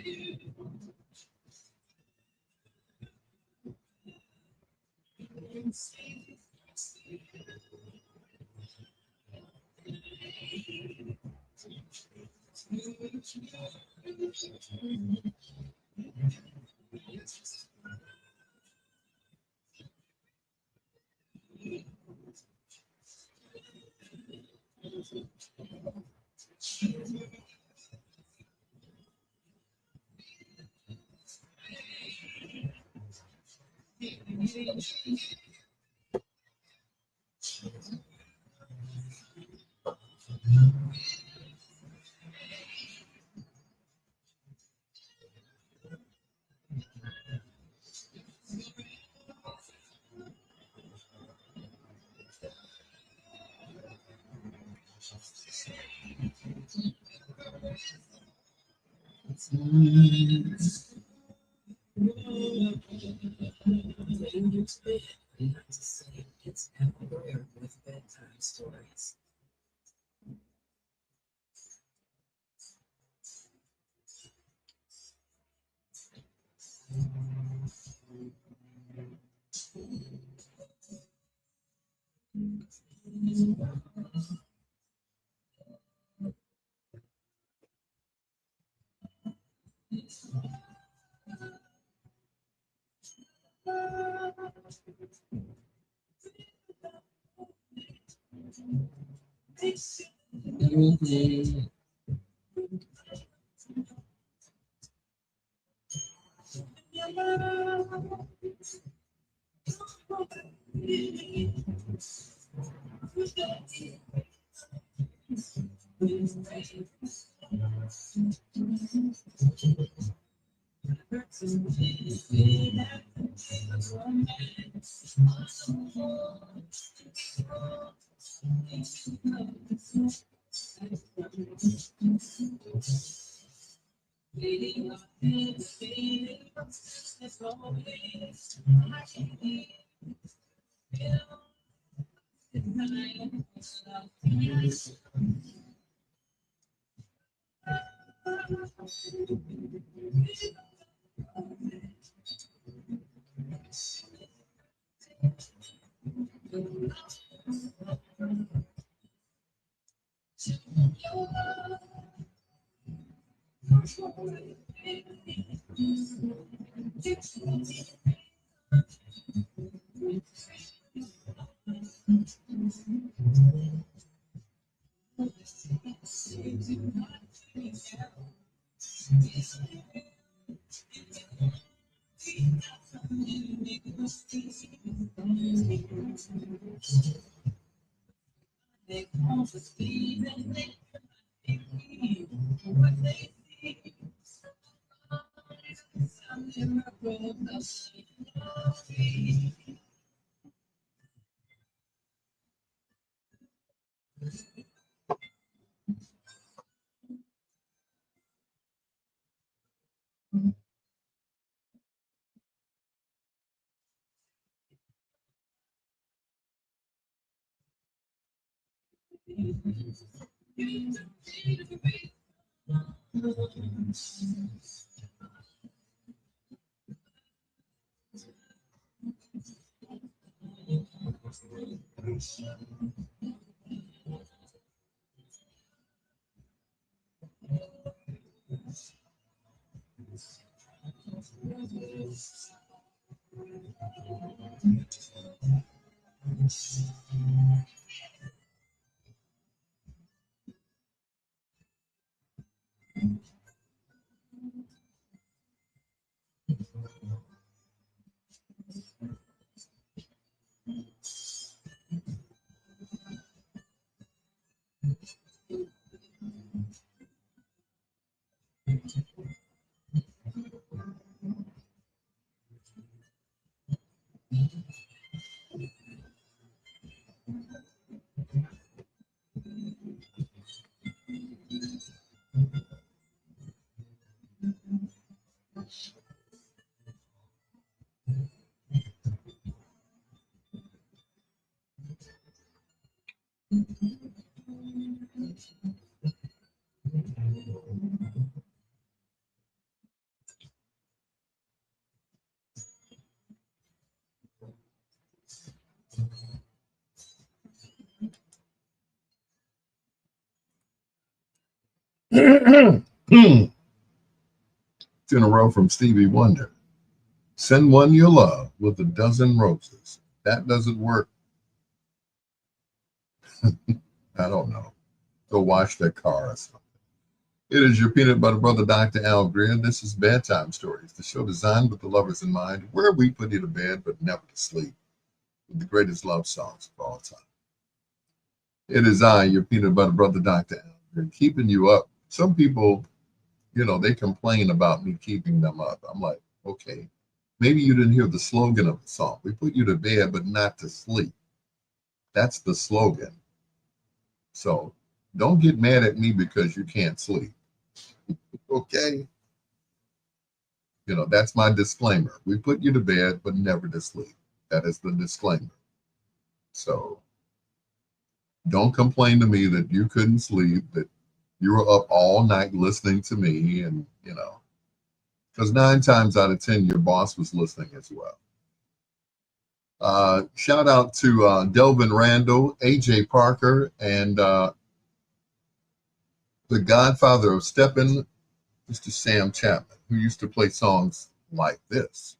B: Getting into bed, I have to say, it's Greer with bedtime stories.
A: In a row from Stevie Wonder. Send one you love with a dozen roses. That doesn't work. I don't know. Go wash that car or something. It is your peanut butter brother, Dr. Al Greer. This is Bedtime Stories, the show designed with the lovers in mind, where we put you to bed but never to sleep with the greatest love songs of all time. It is I, your peanut butter brother, Dr. Al Greer, keeping you up. Some people, they complain about me keeping them up. I'm like, okay, maybe you didn't hear the slogan of the song. We put you to bed but not to sleep. That's the slogan. So don't get mad at me because you can't sleep. Okay? That's my disclaimer. We put you to bed, but never to sleep. That is the disclaimer. So don't complain to me that you couldn't sleep, that you were up all night listening to me, and, because 9 times out of 10, your boss was listening as well. Shout out to Delvin Randall, AJ Parker, and the godfather of stepping, Mr. Sam Chapman, who used to play songs like this.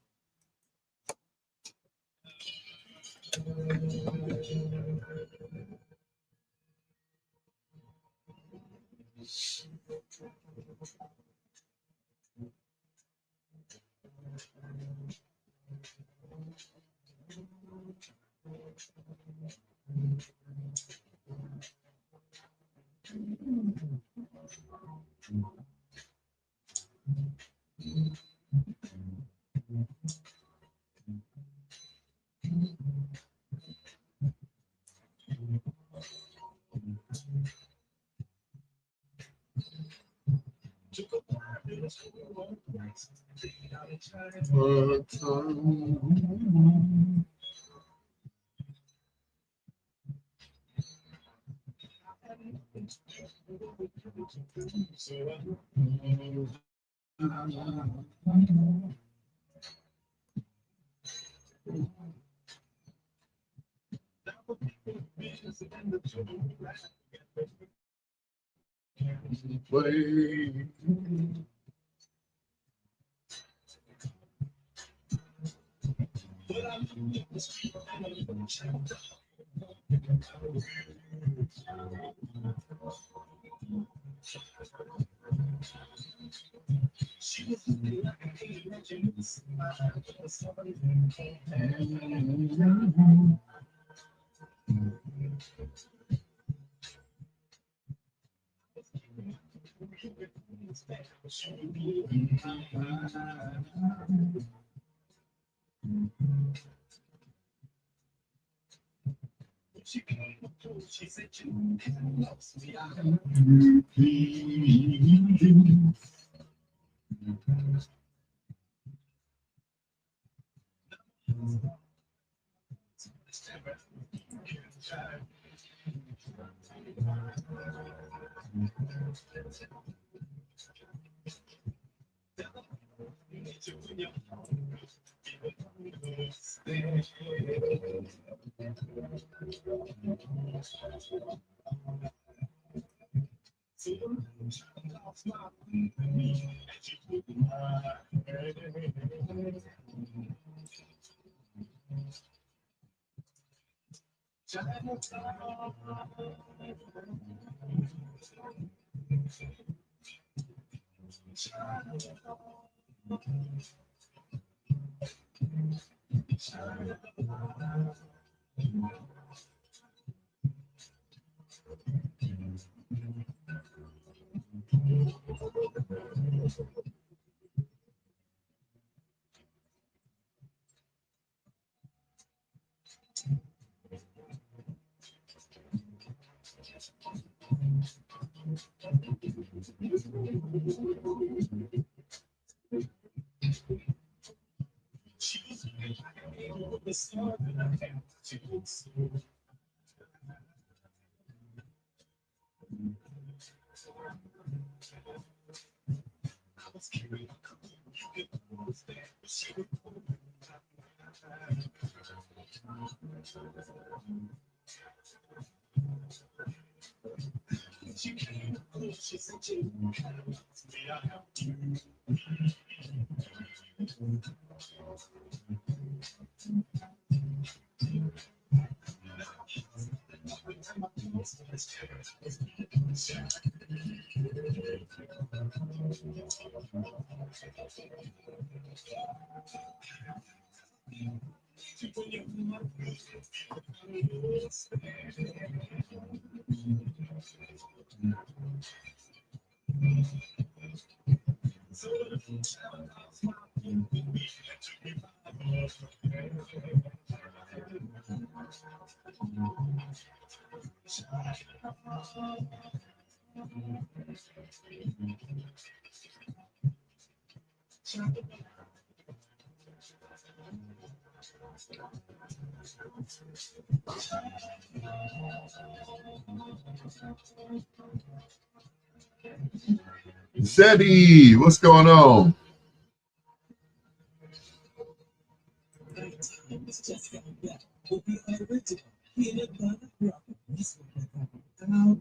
A: Zeddy, what's going on?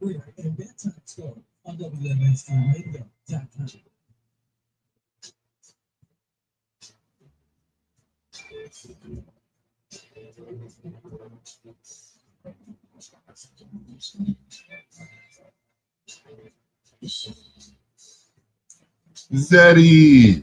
E: Greer and Bedtime Store on WMSRadio.com.
A: Zeddy.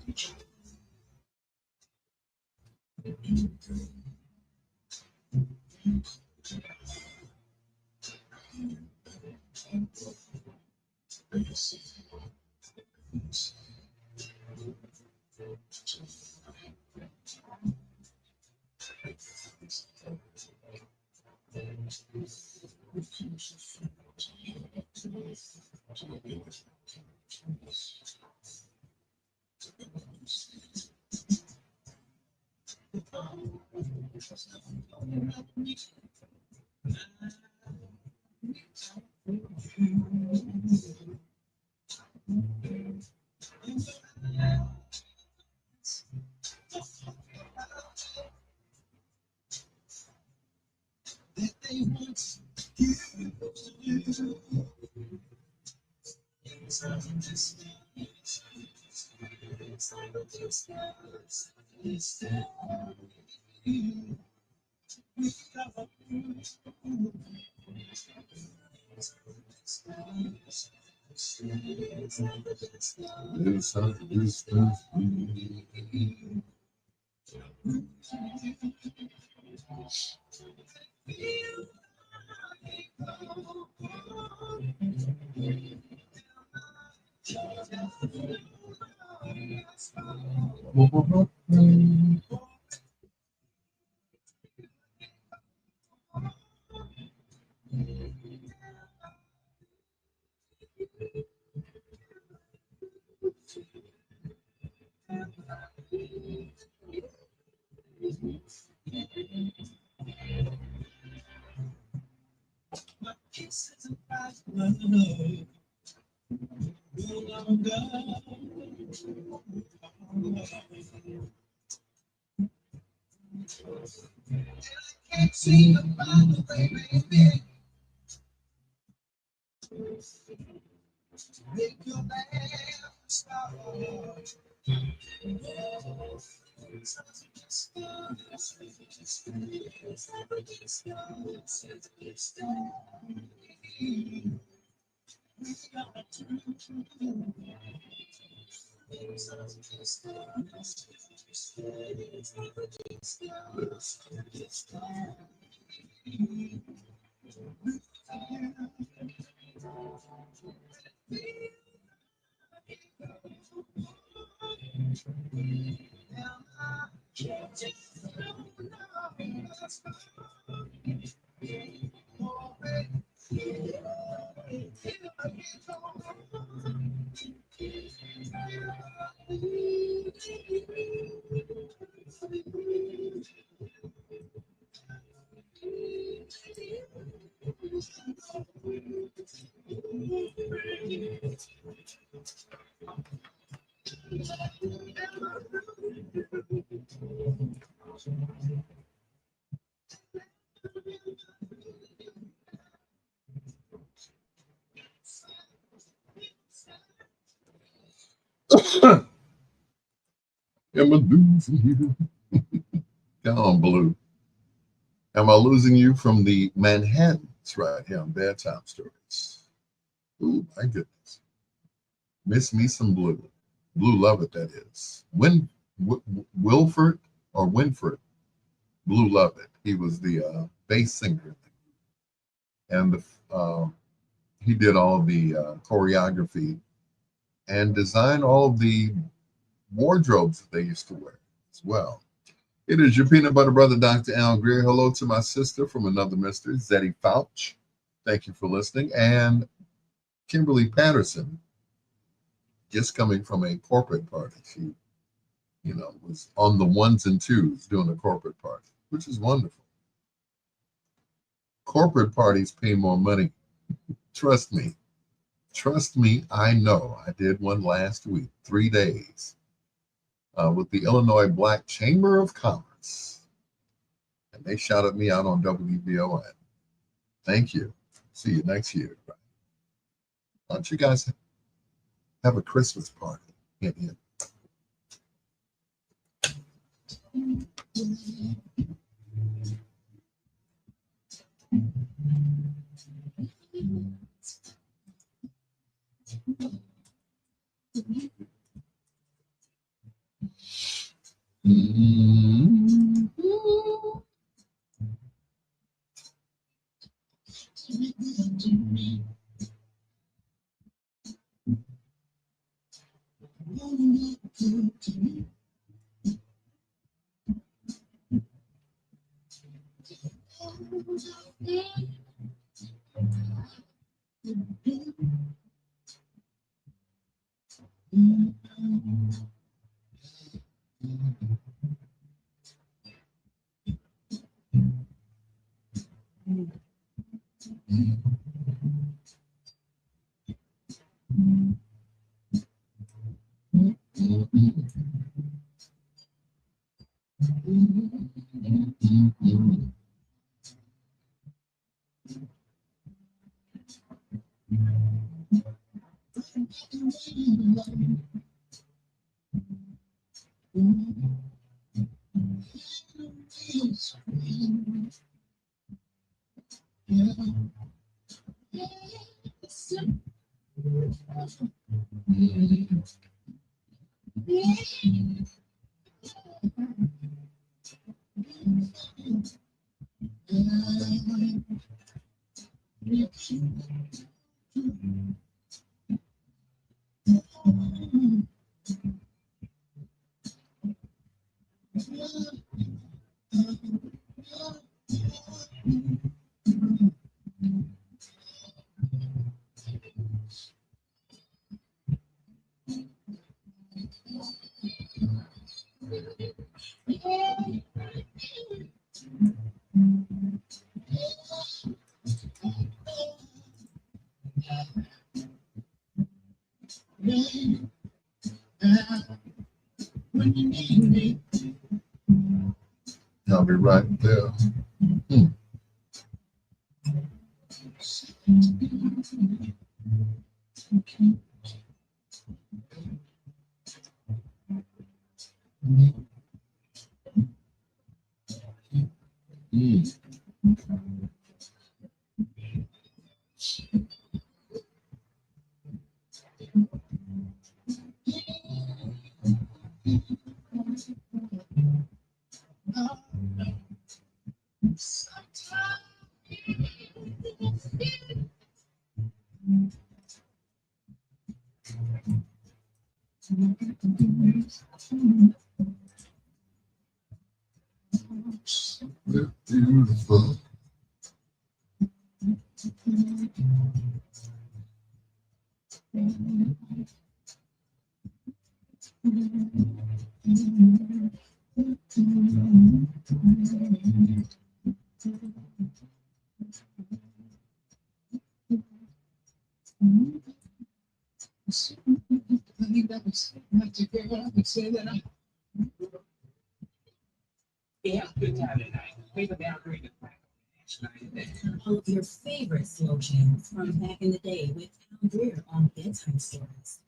A: Am I losing you? Come on, Blue. Am I losing you from the Manhattans right here on Bedtime Stories? Ooh, my goodness. Miss me some Blue. Blue Lovett, that is. Wilford or Winford? Blue Lovett. He was the bass singer. And he did all the choreography and designed all of the wardrobes that they used to wear as well. It is your peanut butter brother, Dr. Al Greer. Hello to my sister from another mister, Zeddy Fouch. Thank you for listening. And Kimberly Patterson, just coming from a corporate party. She, was on the ones and twos doing a corporate party, which is wonderful. Corporate parties pay more money. Trust me. Trust me, I know. I did one last week, 3 days, with the Illinois Black Chamber of Commerce. And they shouted me out on WBON. Thank you. See you next year. Why don't you guys have a Christmas party? Yeah. I'll be right there. Beautiful.
B: All of your favorite slow jams from back in the day with Al Greer on Bedtime Stories.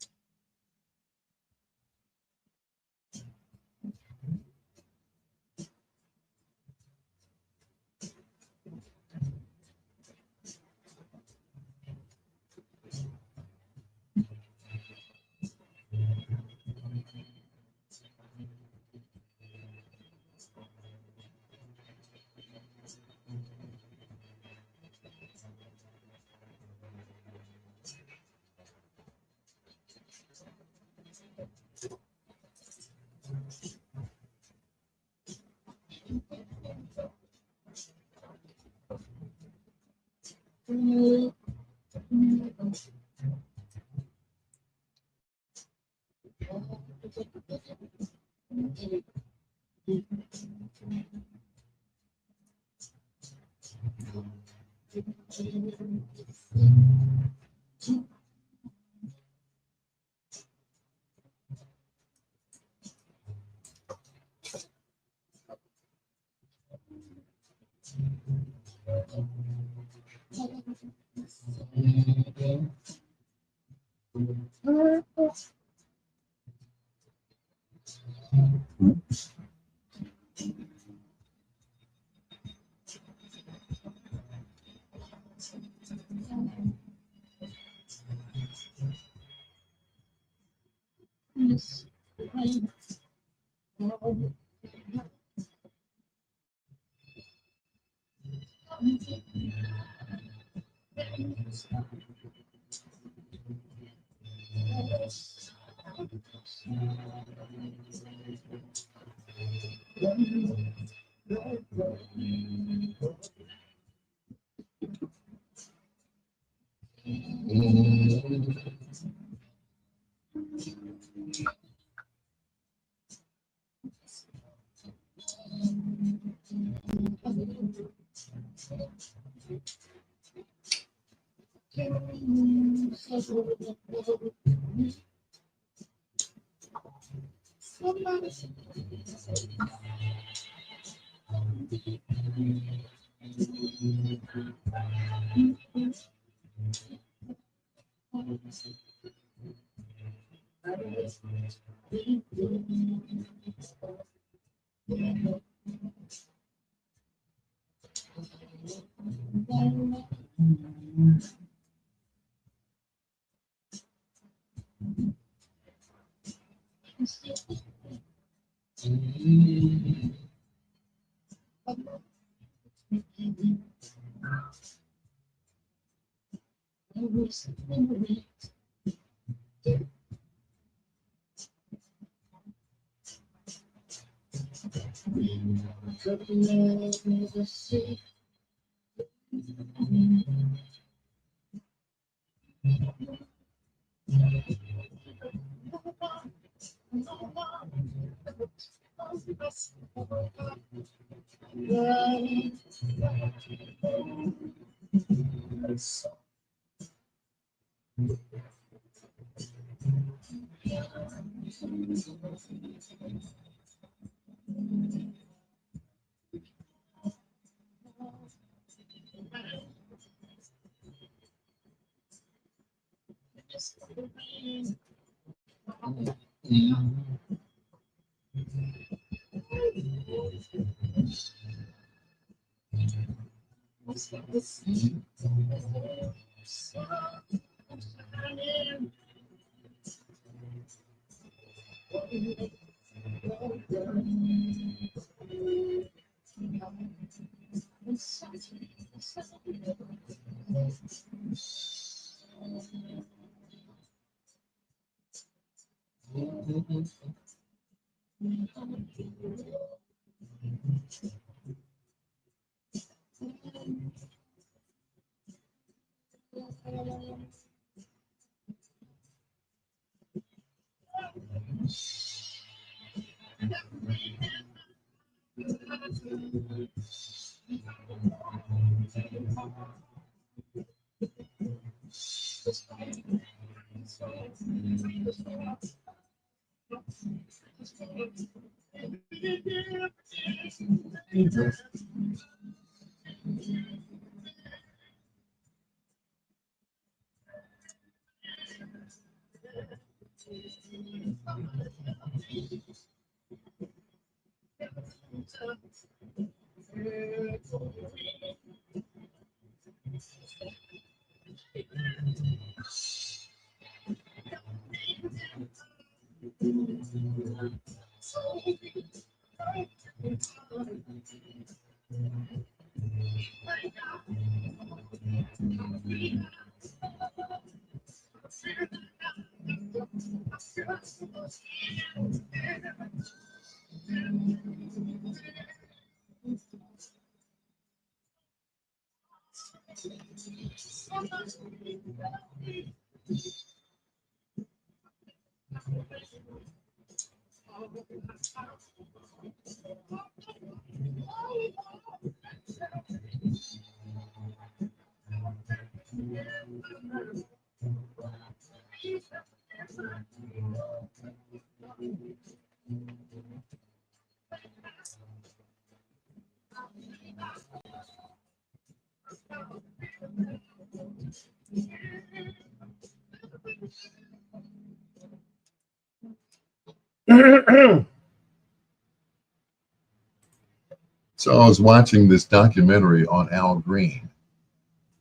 A: So I was watching this documentary on Al Green,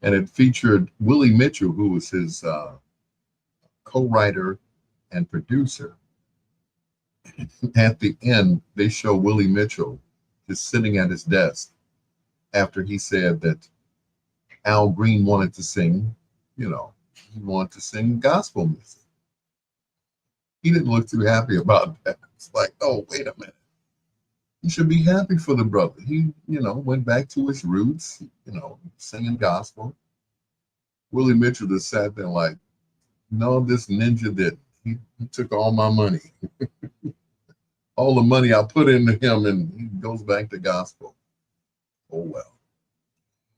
A: and it featured Willie Mitchell, who was his co-writer and producer. At the end, they show Willie Mitchell just sitting at his desk after he said that Al Green wanted to sing, he wanted to sing gospel music. He didn't look too happy about that. It's like, oh, wait a minute. You should be happy for the brother. He, went back to his roots, singing gospel. Willie Mitchell just sat there like, no, this ninja didn't. He took all my money. All the money I put into him, and he goes back to gospel. Oh, well.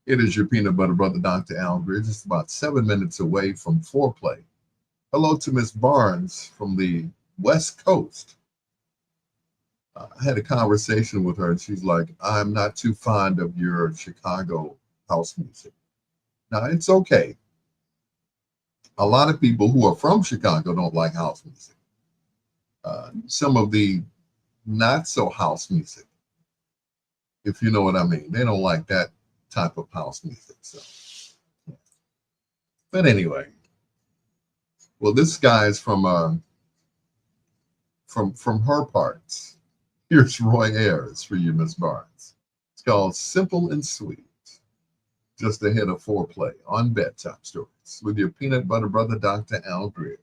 A: It is your peanut butter brother, Dr. Al Greer, just about 7 minutes away from foreplay. Hello to Miss Barnes from the West Coast. I had a conversation with her, and she's like, I'm not too fond of your Chicago house music. Now, it's okay. A lot of people who are from Chicago don't like house music. Some of the not so house music, if you know what I mean, they don't like that type of house music. So, but anyway, well, this guy is from her parts. Here's Roy Ayers for you, Miss Barnes. It's called Simple and Sweet. Just ahead of foreplay on Bedtime Stories with your peanut butter brother, Dr. Al Greer.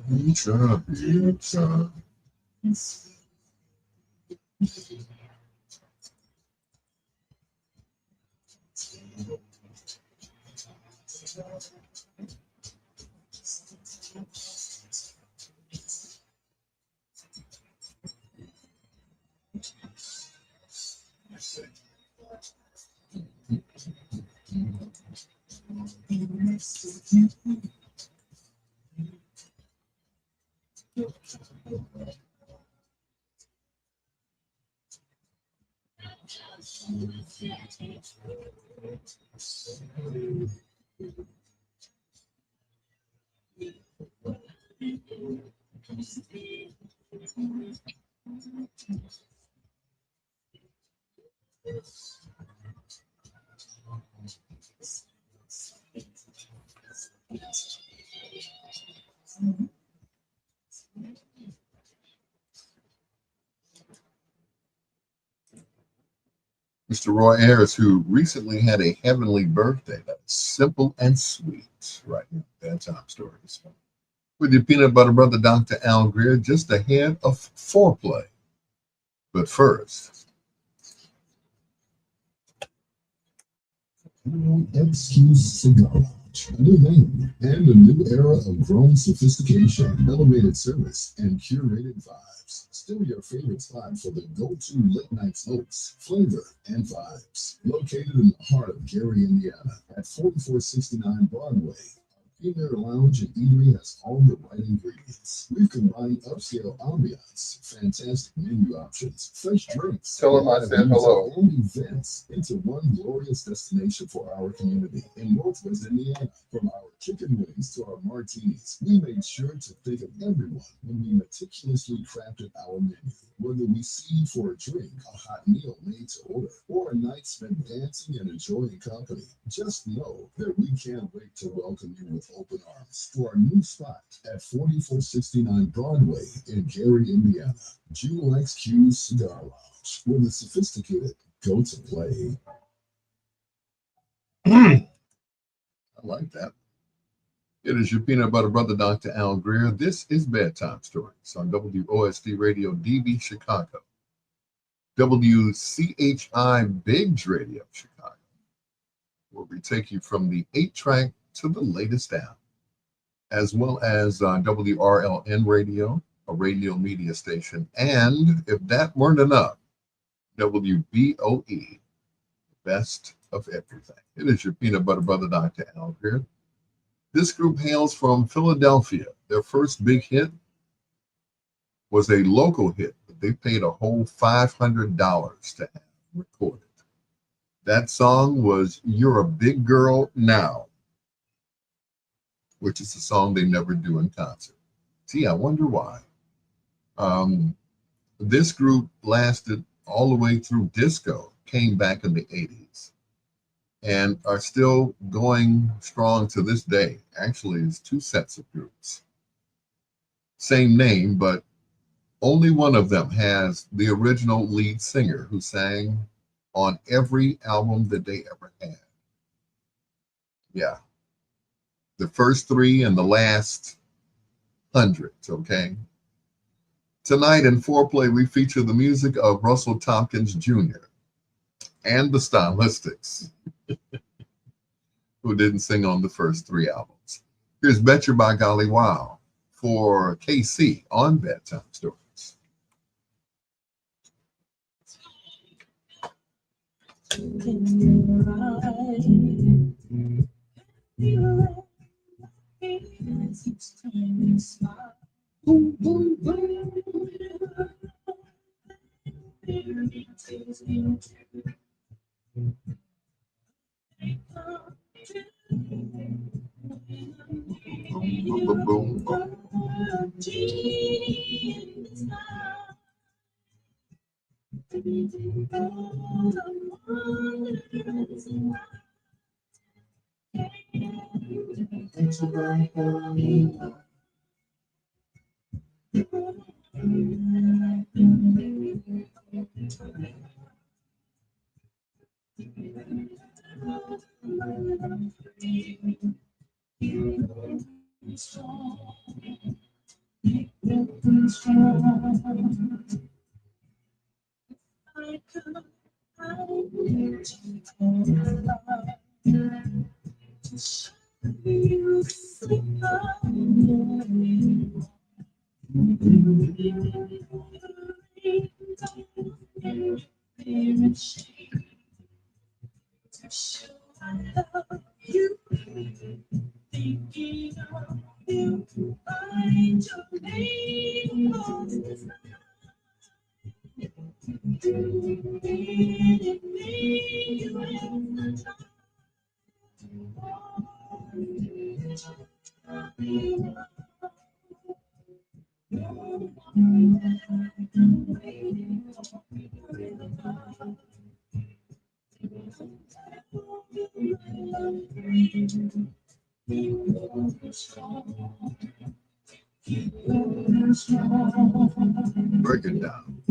A: Pizza, pizza. Mr. Roy Ayers, who recently had a heavenly birthday. That's simple and sweet, right here. Bedtime stories. With your peanut butter brother, Dr. Al Greer, just ahead of foreplay. But first,
F: Excuse Cigar Lounge. A new name and a new era of growing sophistication, elevated service, and curated vibes. Still your favorite spot for the go-to late night smokes, flavor, and vibes. Located in the heart of Gary, Indiana, at 4469 Broadway. Premier Lounge and Eatery has all the right ingredients. We've combined upscale ambiance, fantastic menu options, fresh drinks,
A: tell him I said hello.
F: and events into one glorious destination for our community in Northwest Indiana. From our chicken wings to our martinis, we made sure to think of everyone when we meticulously crafted our menu. Whether we see you for a drink, a hot meal made to order, or a night spent dancing and enjoying company, just know that we can't wait to welcome you with open arms to our new spot at 4469 Broadway in Gary, Indiana. Jewel XQ's Cigar Lounge, where the sophisticated go to play.
A: I like that. It is your peanut butter brother, Dr. Al Greer. This is Bedtime Stories on WOSD Radio DB Chicago, WCHI Biggs Radio Chicago, where we take you from the 8-track to the latest down, as well as WRLN Radio, a radio media station, and if that weren't enough, WBOE, best of everything. It is your peanut butter brother, Dr. Al Greer. This group hails from Philadelphia. Their first big hit was a local hit, but they paid a whole $500 to have recorded. That song was You're a Big Girl Now, which is a song they never do in concert. See, I wonder why. This group lasted all the way through disco, came back in the 80s, and are still going strong to this day. Actually, it's two sets of groups. Same name, but only one of them has the original lead singer who sang on every album that they ever had. Yeah. The first three and the last 100, okay? Tonight in Foreplay, we feature the music of Russell Tompkins Jr. and the Stylistics, who didn't sing on the first three albums. Here's Betcha by Golly Wow for KC on Bedtime Stories. Boom, boom, boom, boom. Break it down.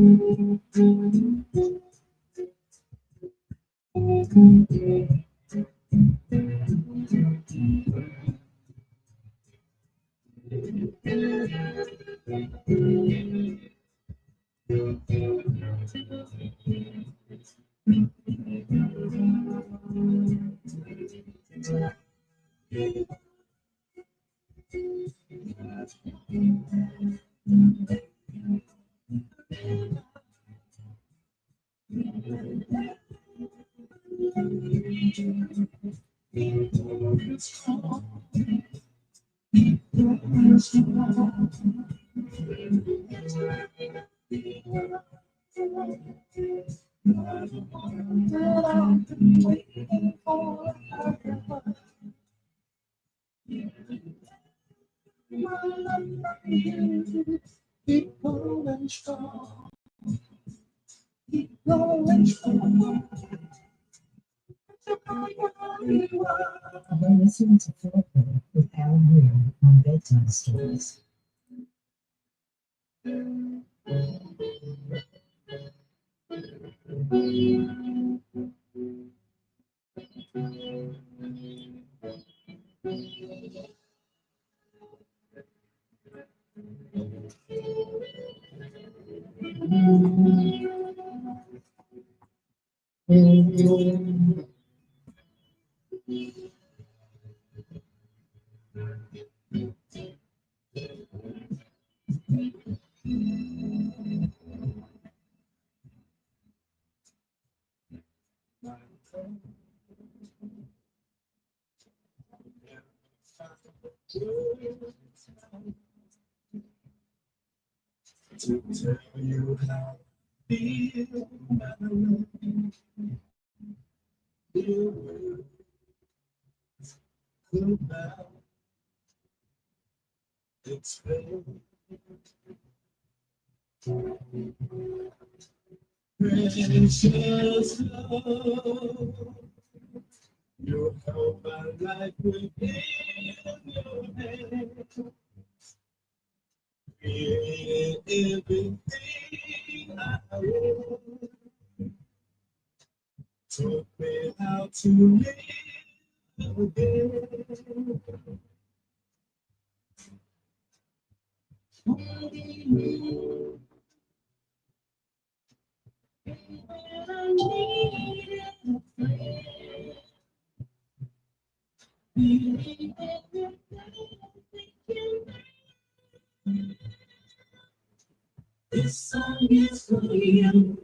B: You're listening to Foreplay with Alan Greer on Bedtime Stories.
E: To tell you how I feel about you. Goodbye. It's been precious love. You held my life within your hand. Created everything I want. Taught me how to live again. This song is for you.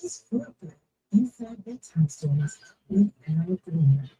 B: This Brooklyn Inside Bedtime Stories with Greer.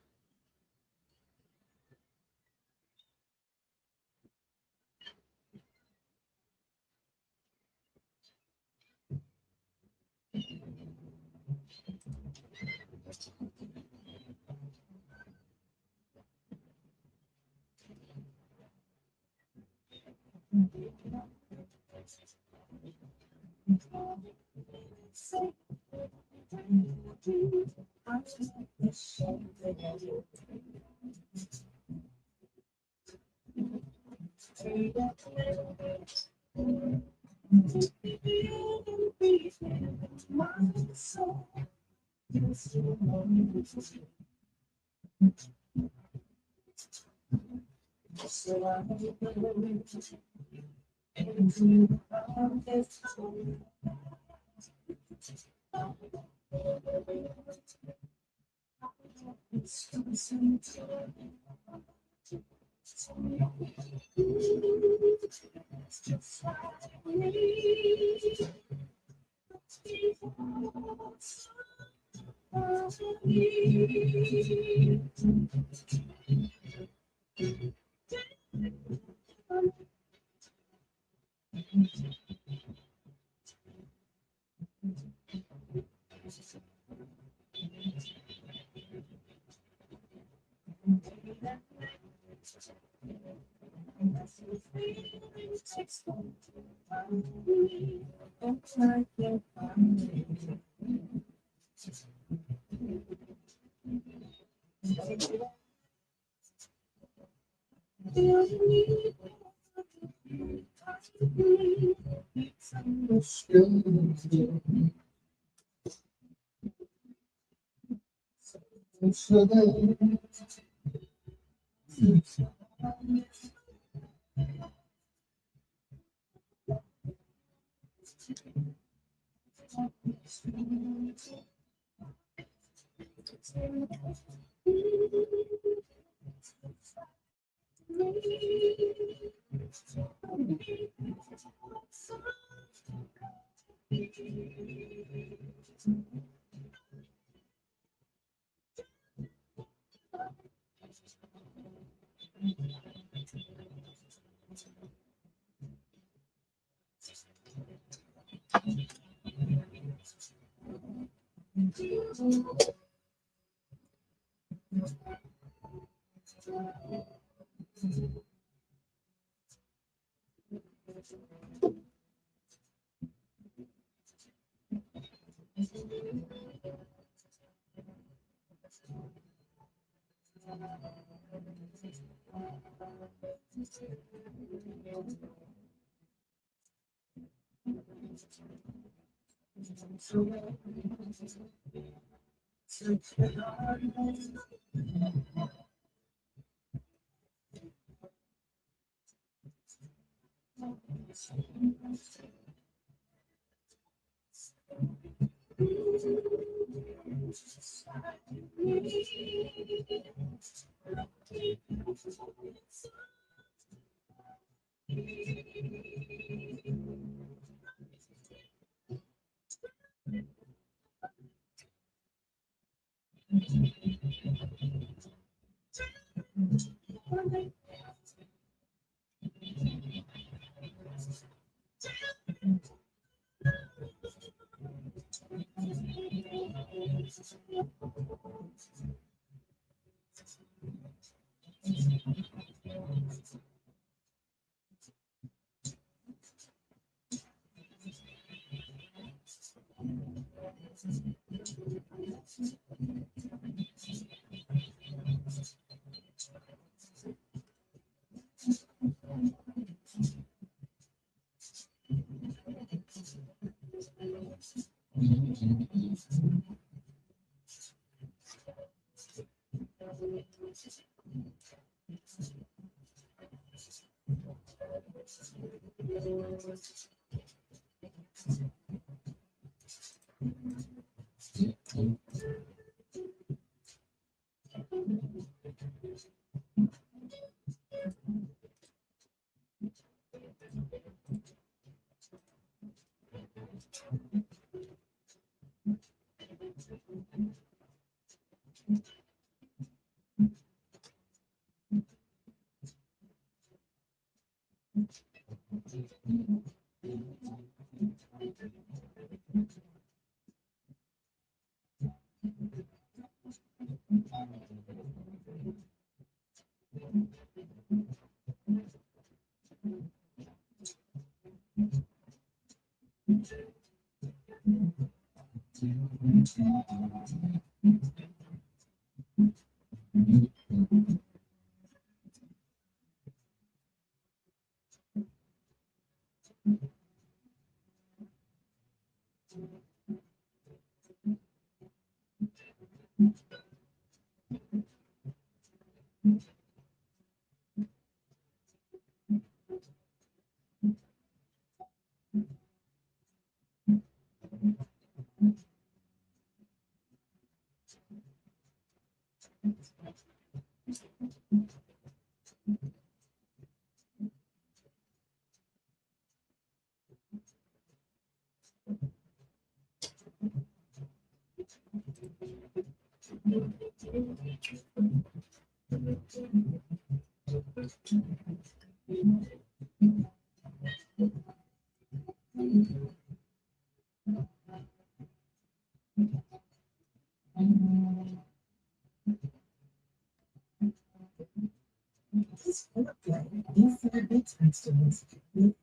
B: This foreplay inside bedtime stories with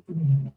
B: Greer.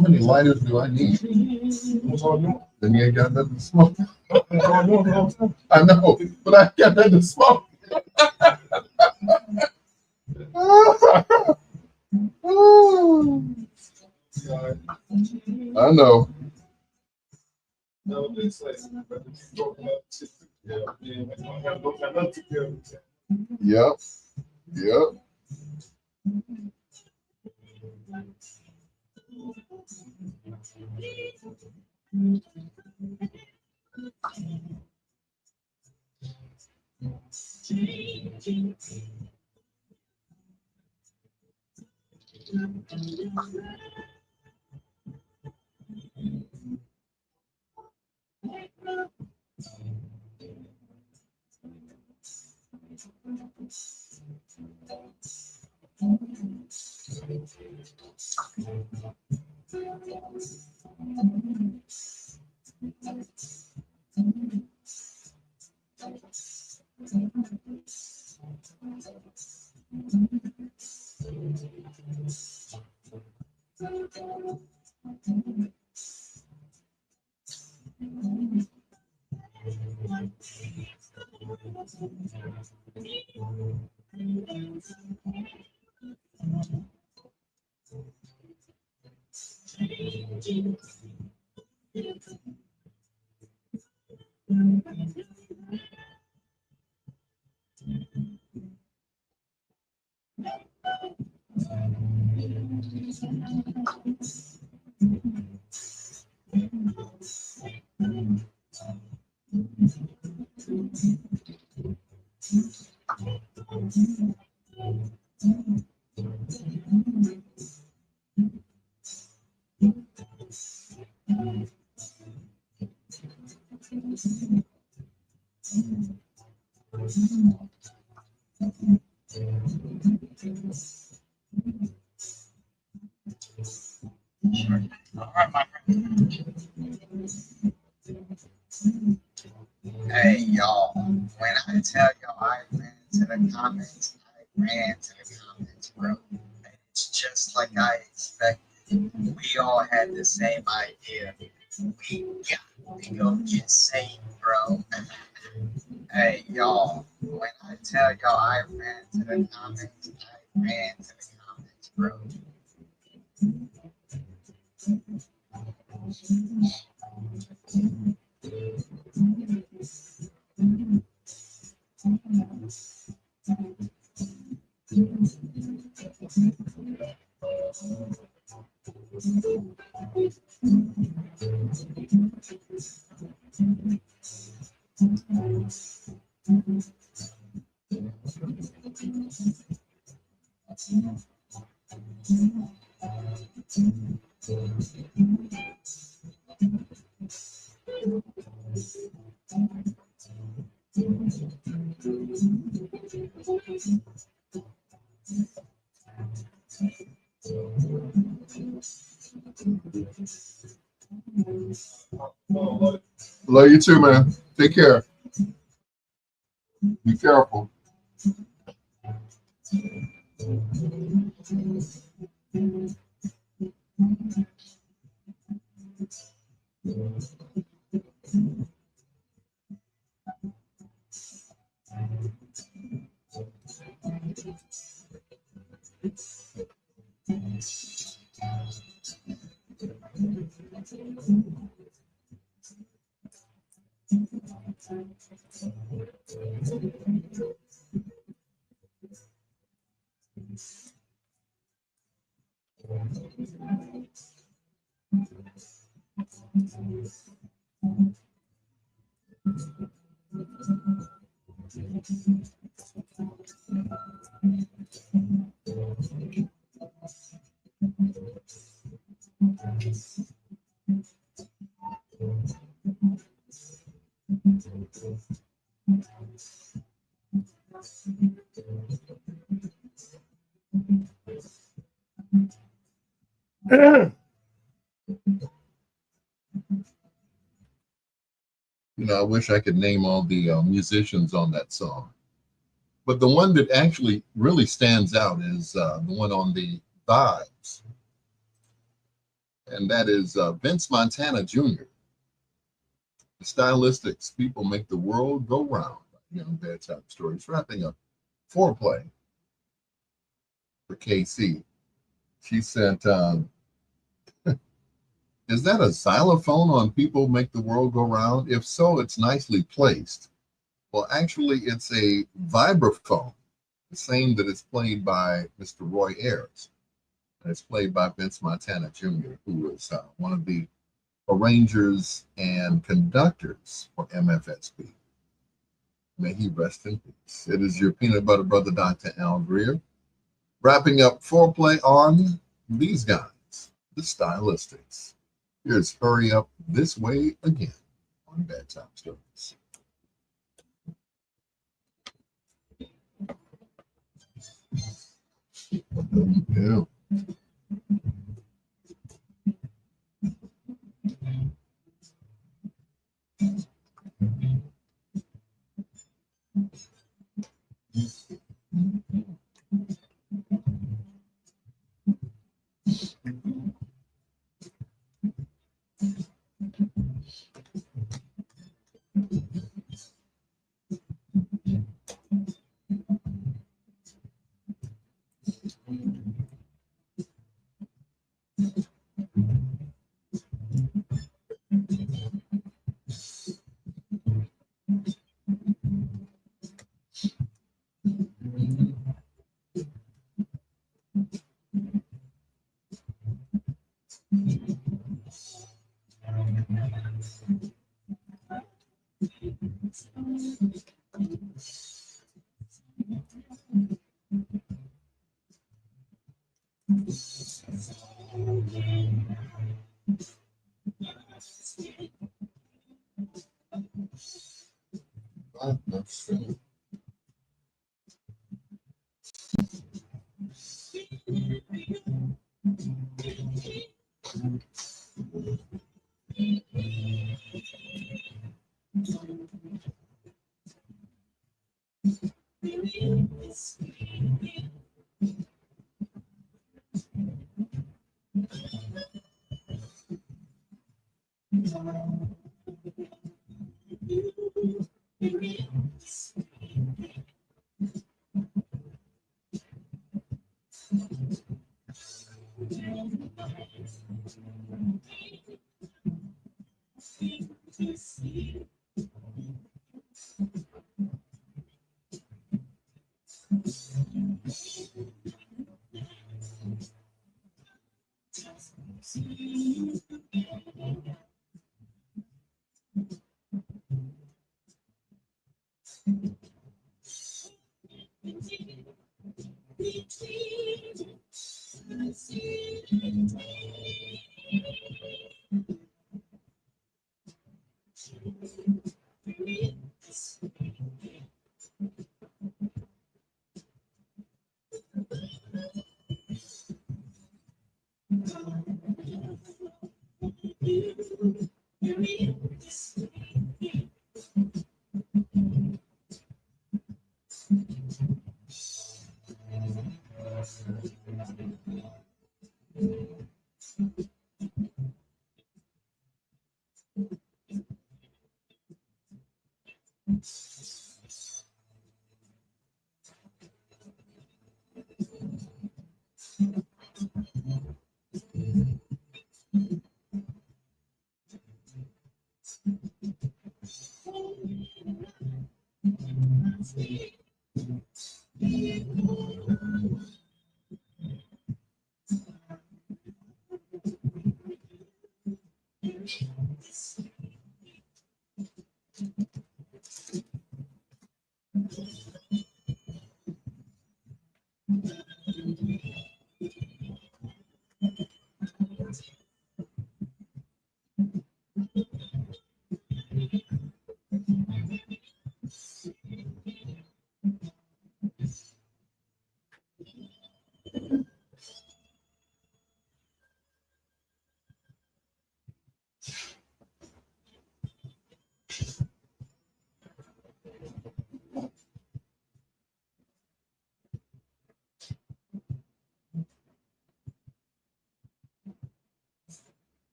A: How many lighters do I need? Then you ain't got nothing to smoke. I know, but I got nothing to smoke. I know. Yep. Yep.
G: All right, my friend. Hey, y'all. When I tell y'all I ran to the comments, I ran to the comments, bro. And it's just like I expected. We all had the same idea. We got to go get saved, bro. Hey, y'all. When I tell y'all I ran to the comments, I ran to the comments, bro.
A: Love you too, man. Take care. Be careful. You know, I wish I could name all the musicians on that song. But the one that actually really stands out is the one on the Vibes. and that is Vince Montana Jr. The stylistics, people make the world go round. Young Bedtime Stories, wrapping up foreplay for KC. She said, is that a xylophone on People Make the World Go Round? If so, it's nicely placed. Well, actually, it's a vibraphone, the same that is played by Mr. Roy Ayers. And it's played by Vince Montana Jr., who is one of the arrangers and conductors for MFSB. May he rest in peace. It is your peanut butter brother, Dr. Al Greer, wrapping up foreplay on these guys, the stylistics. Here's Hurry Up This Way Again on Bedtime Stories. Yeah.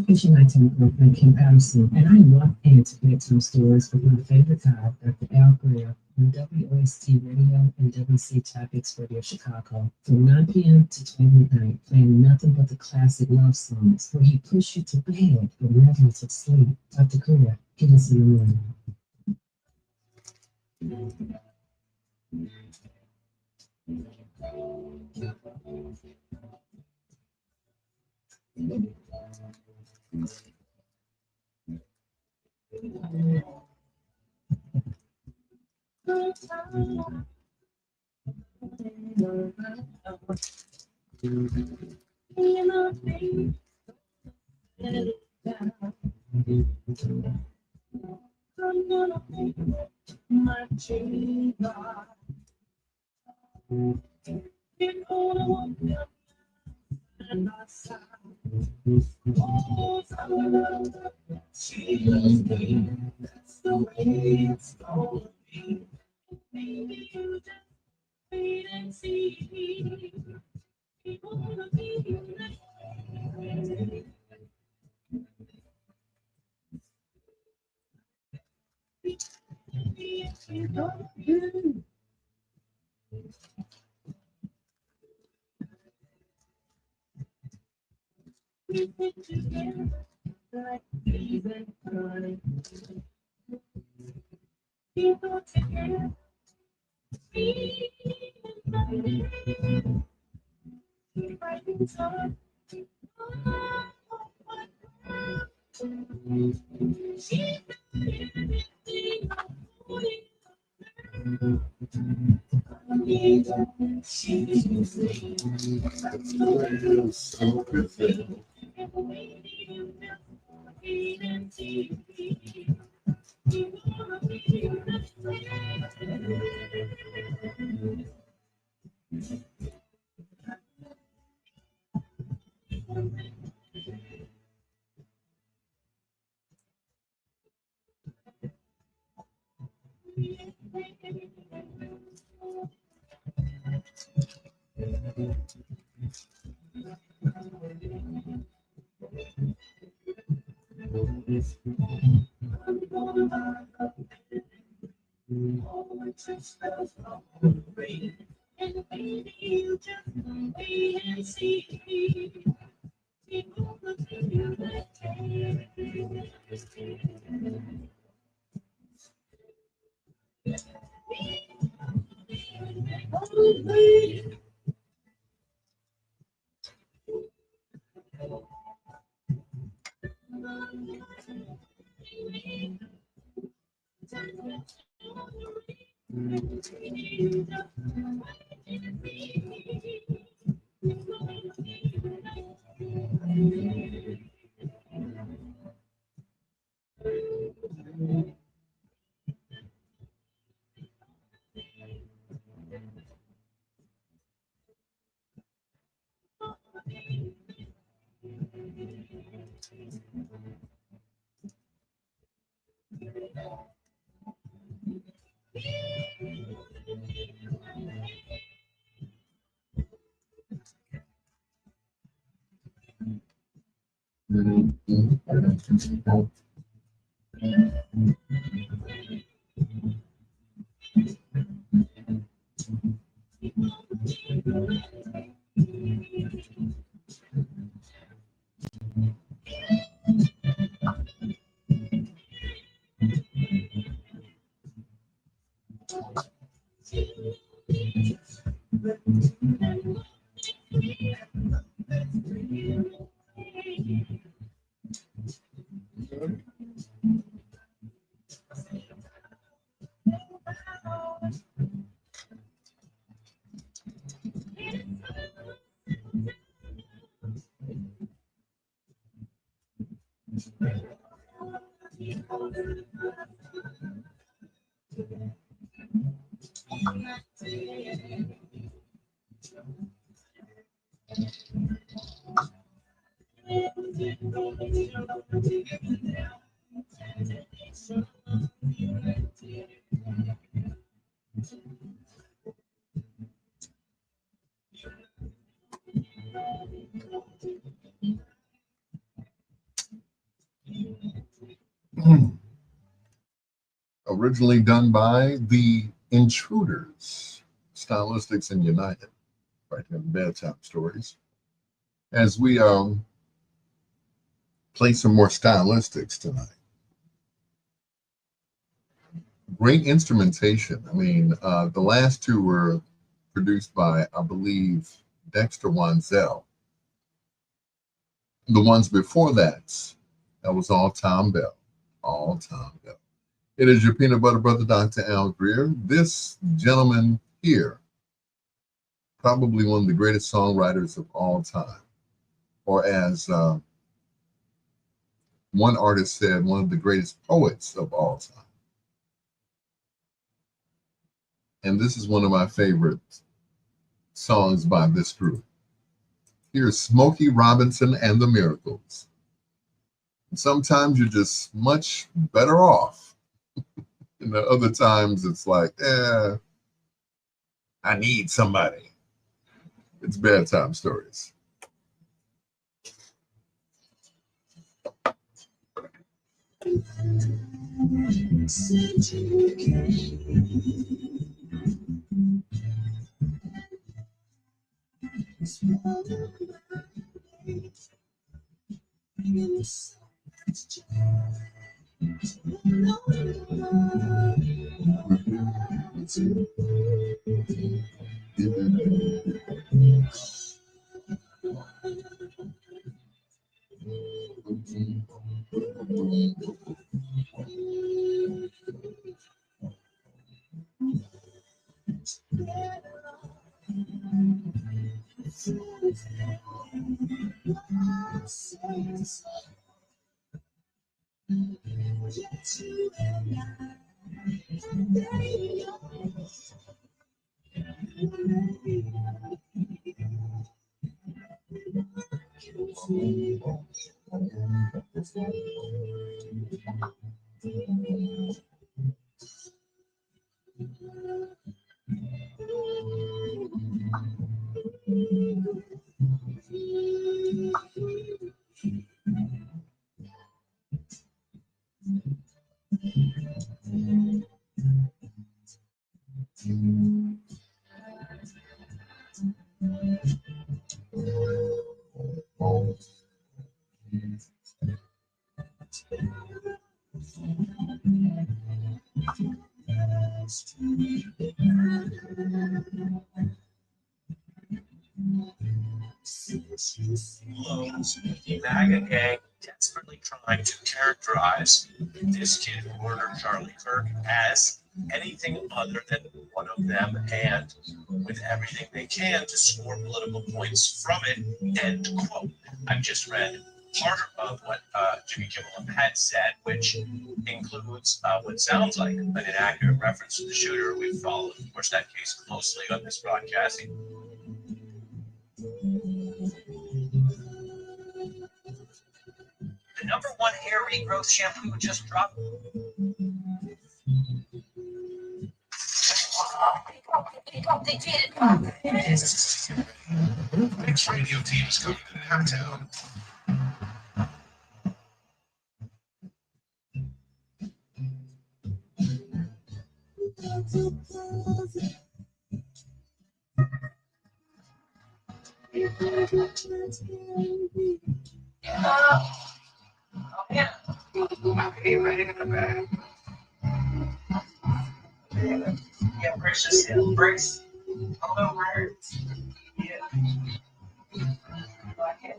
B: It's your nighttime opening Kim Patterson, and I love into bedtime stories with my favorite guy, Dr. Al Greer, on WOST Radio and WC Topics Radio Chicago from 9 p.m. to 12 midnight, playing nothing but the classic love songs where he pushed you to bed but never to sleep. Dr. Greer, get us in the morning.
A: Originally done by the Intruders, Stylistics and United, right here in Bedtime Stories. As we play some more stylistics tonight. Great instrumentation. I mean, the last two were produced by, I believe, Dexter Wanzel. The ones before that was all Tom Bell. All Tom Bell. It is your peanut butter brother, Dr. Al Greer. This gentleman here, probably one of the greatest songwriters of all time. Or as one artist said, one of the greatest poets of all time. And this is one of my favorite songs by this group. Here's Smokey Robinson and the Miracles. And sometimes you're just much better off. And the other times it's like, I need somebody. It's Bedtime Stories.
H: Lowe's, the MAGA gang desperately trying to characterize this kid who murdered Charlie Kirk as anything other than one of them, and with everything they can to score political points from it. End quote. I've just read part of what Jimmy Kimmel had said, which includes what sounds like an inaccurate reference to the shooter. We've followed, of course, that case closely on this broadcasting. The #1 hair regrowth shampoo just dropped.
E: They did it.
H: Mixed radio team is coming to Naptown.
E: Yeah.
H: Okay, ready in the bag.
E: Yeah, precious. Yeah, Brace. Hold on, right? Yeah. Like it.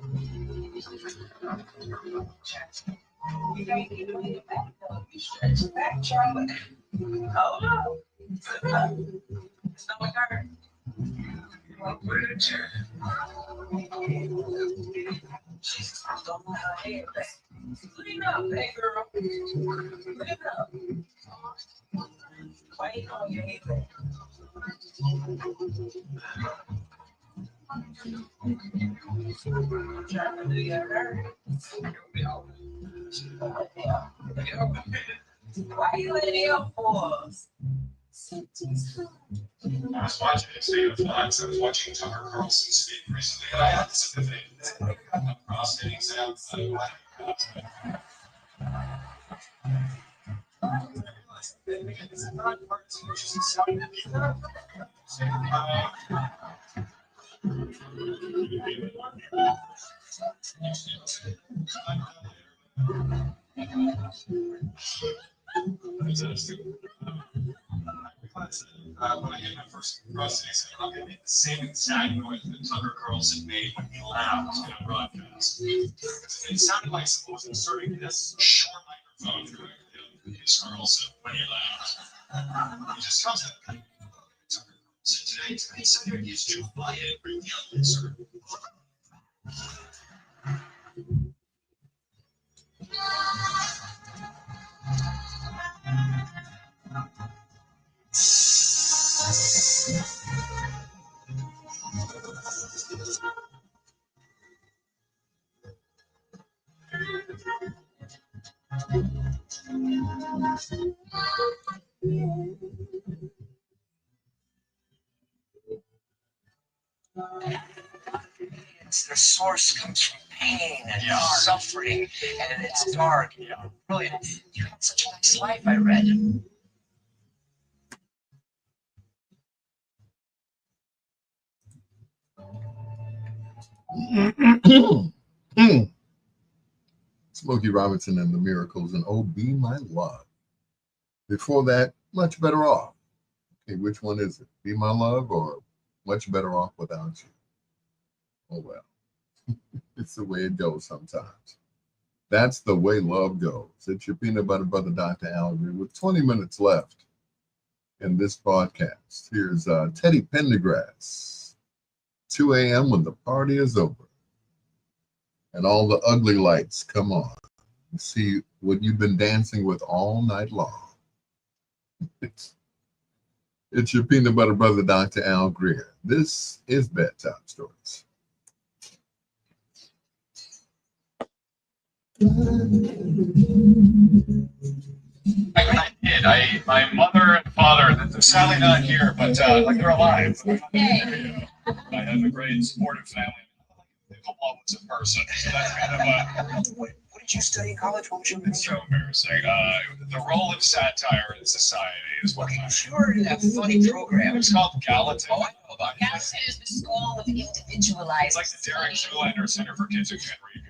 E: You know, you keep laying back, though. You stretch your back, Charlie. Hold on. It's not hard. Put it in a chair. Jesus, don't let her head back. Lean up, hey girl. Lean up. Why ain't on your head back? I'm trying to do you hurt. Why you letting up for us?
I: I was watching it today with Fox. I was watching Tucker Carlson speak recently, and I had this epiphany. I'm prostate exam. I don't know what it's not part of the society. When I get my first prostate exam, I'll get the same exact noise that Tucker Carlson made when he laughed in a broadcast. It sounded like someone was inserting this short microphone through his Carlson when he laughed. He just comes in. Tucker Carlson today said he's too quiet. Sir.
H: Their source comes from pain and suffering, and it's dark. Brilliant. You had such a nice life, I read.
A: Smokey Robinson and the Miracles and Oh Be My Love. Before that, Much Better Off. Okay, which one is it? Be My Love or Much Better Off Without You? Oh well. It's the way it goes sometimes. That's the way love goes. It's your peanut butter brother, Dr. Al Greer, with 20 minutes left in this broadcast. Here's Teddy Pendergrass, 2 a.m. when the party is over and all the ugly lights come on. See what you've been dancing with all night long. It's your peanut butter brother, Dr. Al Greer. This is Bedtime Stories.
I: I did. My mother and father, they're sadly not here, but like they're alive. I have a great supportive family. Football was a person. So that's kind of what did you study in college? What was your It's so embarrassing. The role of satire in society is what
E: You were in that funny program.
I: it's called Gallatin.
E: Oh, I know about it. Gallatin is the school of individualized.
I: It's like the Derek Zoolander Center for Kids Who Can't Read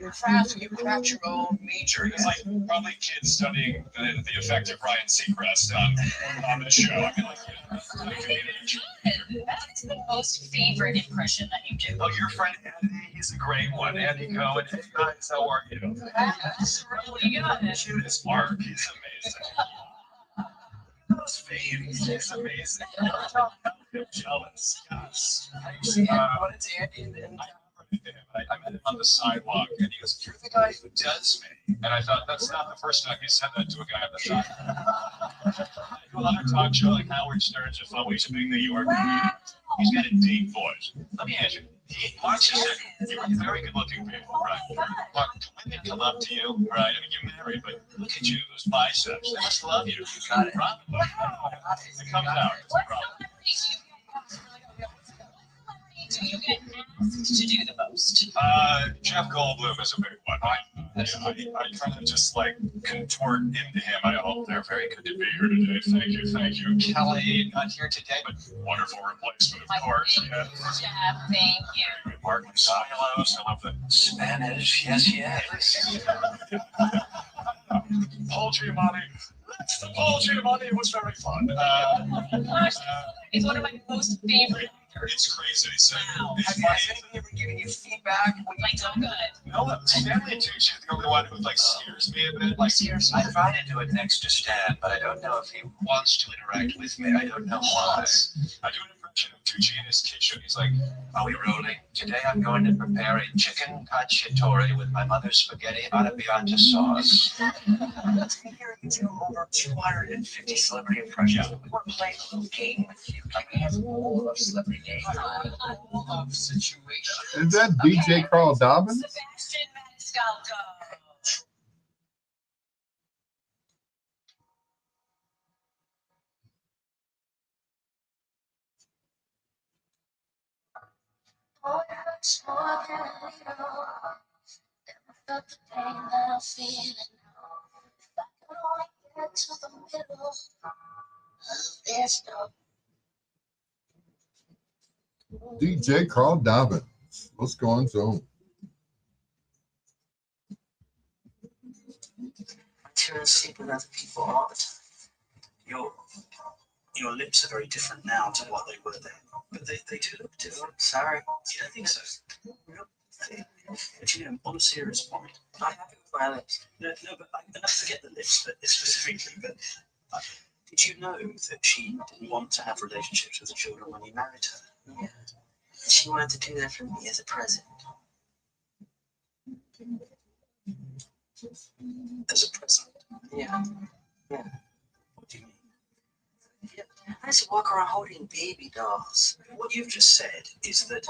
I: Good.
E: You craft your own major.
I: It's like probably kids studying the effect of Ryan Seacrest on this show. I mean,
E: That is the most favorite impression that you do.
I: oh, your friend Andy, he's a great one. Andy Cohen. Hey guys, how are you?
E: That's really good.
I: Cutest Mark, he's amazing. Those faves, he's amazing. I'm jealous. Yes.
E: It's Andy and then.
I: I met him on the sidewalk, and he goes, "You're the guy who does me." And I thought, that's not the first time he said that to a guy on the sidewalk. I do another talk show like Howard Stern's a fun week in New York. He's got a deep voice. Let me ask you, Mark just said, you're very good-looking people, right? Mark, do women come up to you, right? I mean, you're married, but look at you, those biceps. They must love you. You got it. Probably. It comes out. It's a problem.
E: Do you get asked to do the most?
I: Jeff Goldblum is a big one. I kind of just like contort into him. I hope they're very good to be here today. Thank you. Kelly, not here today, but wonderful replacement, of course. Yeah.
E: Jeff, thank you.
I: Mark Silos, I love the Spanish. Yes. Paul Giamatti. That's the Paul Giamatti. It was very fun.
E: He's one of my most favorite actors.
I: It's crazy. So it's
G: Has
I: funny.
G: anybody ever given you feedback?
E: Like, so good.
I: No, Stanley Tucci is the only one who like scares me a bit. Like seriously,
J: I try to do it next to Stan, but I don't know if he wants to interact with me. I don't know why.
I: I do an impression of Tucci in his kitchen. He's like,
J: Are we rolling? Today I'm going to prepare a chicken cacciatore with my mother's spaghetti arrabbiata sauce. Here you do over 250 celebrity impressions. We want to play a little game with you. Like we have all of celebrity names. Of situations.
A: Is that DJ Carl Dobbin?
E: Sebastian Maniscalco.
K: Oh, it hurts more than a needle. Never felt the pain that I'm feeling now. If I could only get to the middle of this no.
A: DJ Carl Dobbin. What's going on?
J: I try to sleep with other people all the time. Your lips are very different now to what they were then, but they do look different. Sorry. Yeah, I think so. But you know, on a serious point, I'm happy with my lips. No, but I forget the lips but specifically. But did you know that she didn't want to have relationships with the children when you married her? Yeah. She wanted to do that for me as a present. As a present? Yeah. Yeah. What do you mean? Yeah. I used to walk around holding baby dolls. What you've just said is that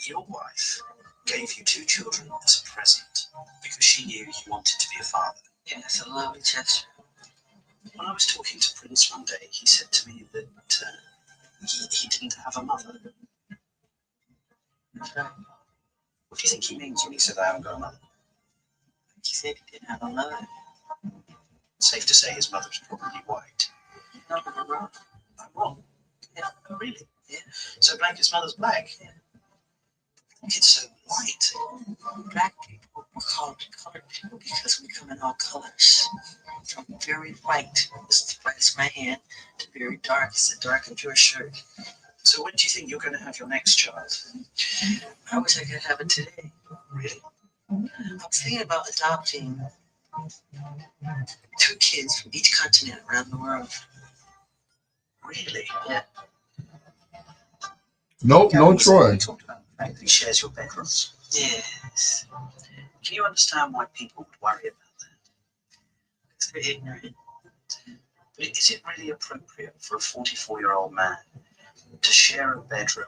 J: your wife gave you 2 children as a present because she knew you wanted to be a father. Yeah, it's a lovely gesture. When I was talking to Prince one day, he said to me that he didn't have a mother. That's right. What do you think he means when he said I haven't got a mother? He said he didn't have a mother. Safe to say his mother's probably white. No, I'm wrong. I'm wrong. Yeah, oh, really? Yeah. So Blanca's mother's black? Yeah. It's so white. Black people are called colored people because we come in all colors. From very white, as white as my hand, to very dark, as the dark of your shirt. So when do you think you're going to have your next child? I wish I could have it today. Really? I'm thinking about adopting 2 kids from each continent around the world. Really? Yeah.
A: Nope, no Troy.
J: You talked about the fact that he shares your bedrooms. Yes. Can you understand why people would worry about that? Because they're ignorant. But is it really appropriate for a 44-year-old man to share a bedroom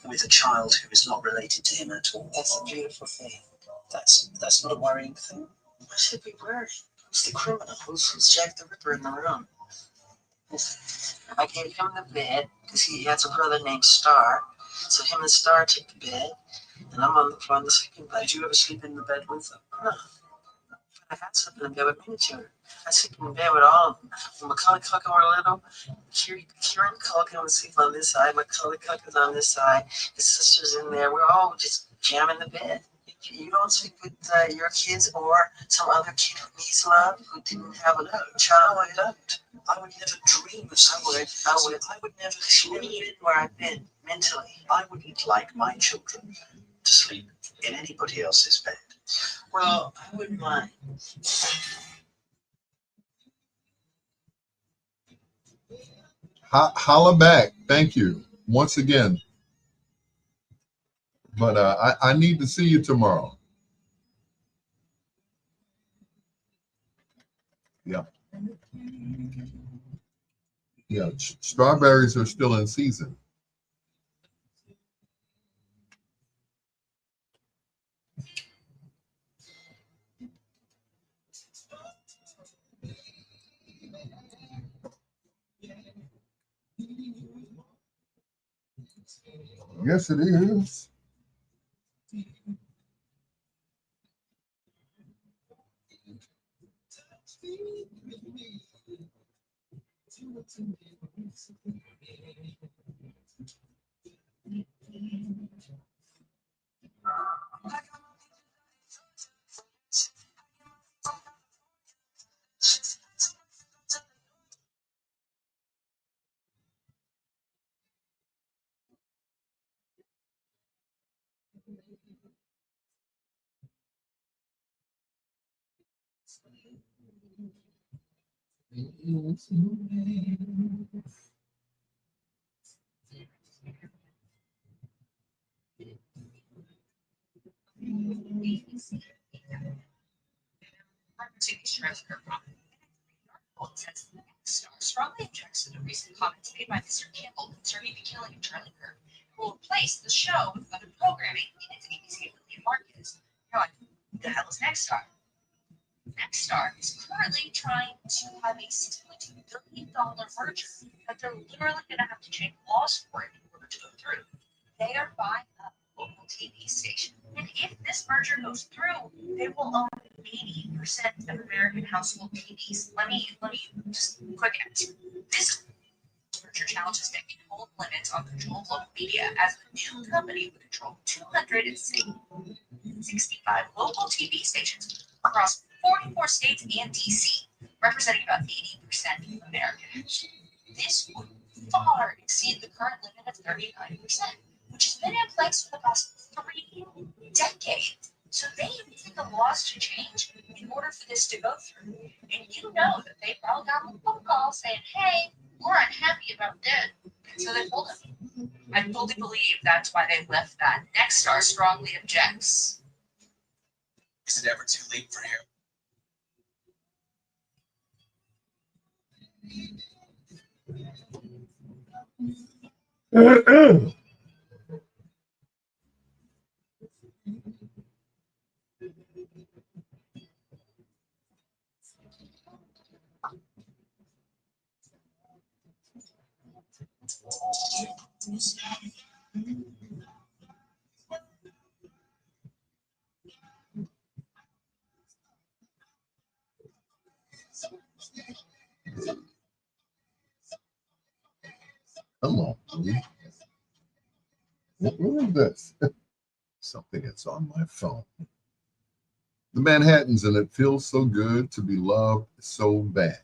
J: with a child who is not related to him at all? That's a beautiful thing. That's not a worrying thing. Why should we worry? Who's the criminal? Who's Jack the Ripper in the room? I gave him the bed because he has a brother named Star. So him and Star take the bed, and I'm on the floor in the sleeping bed. Did you ever sleep in the bed with them? No. I had slept in the bed with many children. I sleep in the bed with all of them. When Macaulay Culkin were little, Kieran Culkin would sleep on this side, Macaulay Culkin's on this side, his sister's in there. We're all just jamming the bed. You don't sleep with your kids or some other kid who needs love, who didn't have a child. I don't. I would never dream of sleeping. I would never sleep where I've been mentally. I wouldn't like my children to sleep in anybody else's bed. Well, I wouldn't mind.
A: Holla back. Thank you once again. But I need to see you tomorrow. Yeah. Yeah. Strawberries are still in season. Yes, it is.
C: Star strongly objects to the recent comments made by Mr. Campbell concerning the killing of Charlie Kirk and will replace the show with other programming in its ABC affiliate markets. You're like, who the hell is Nexstar? Nexstar is currently trying to have a $6.2 billion merger that they're literally going to have to change laws for it in order to go through. They are buying up local TV station. And if this merger goes through, they will own 80% of American household TVs. Let me just quick answer. This merger challenges that can hold limits on control of local media, as the new company would control 265 local TV stations across 44 states and DC, representing about 80% of Americans. This would far exceed the current limit of 39%, which has been in place for the past 3 decades. So they need the laws to change in order for this to go through. And you know that they probably got a phone call saying, hey, we're unhappy about that. And so they pulled it. I fully believe that's why they left that. Nexstar strongly objects.
J: Is it ever too late for him?
A: Come on, dude. What is this? Something that's on my phone. The Manhattans, and it feels so good to be loved so bad.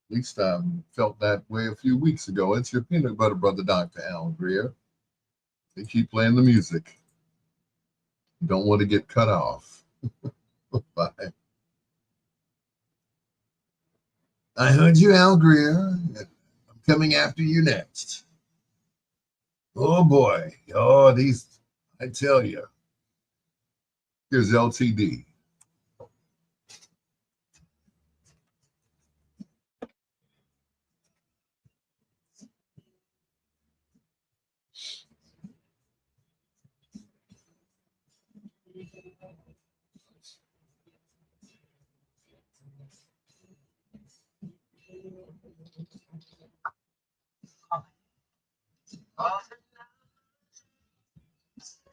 A: At least I felt that way a few weeks ago. It's your peanut butter brother, Dr. Al Greer. They keep playing the music. Don't want to get cut off. Bye. I heard you, Al Greer. I'm coming after you next. Oh boy. Oh, these, I tell you. Here's LTD.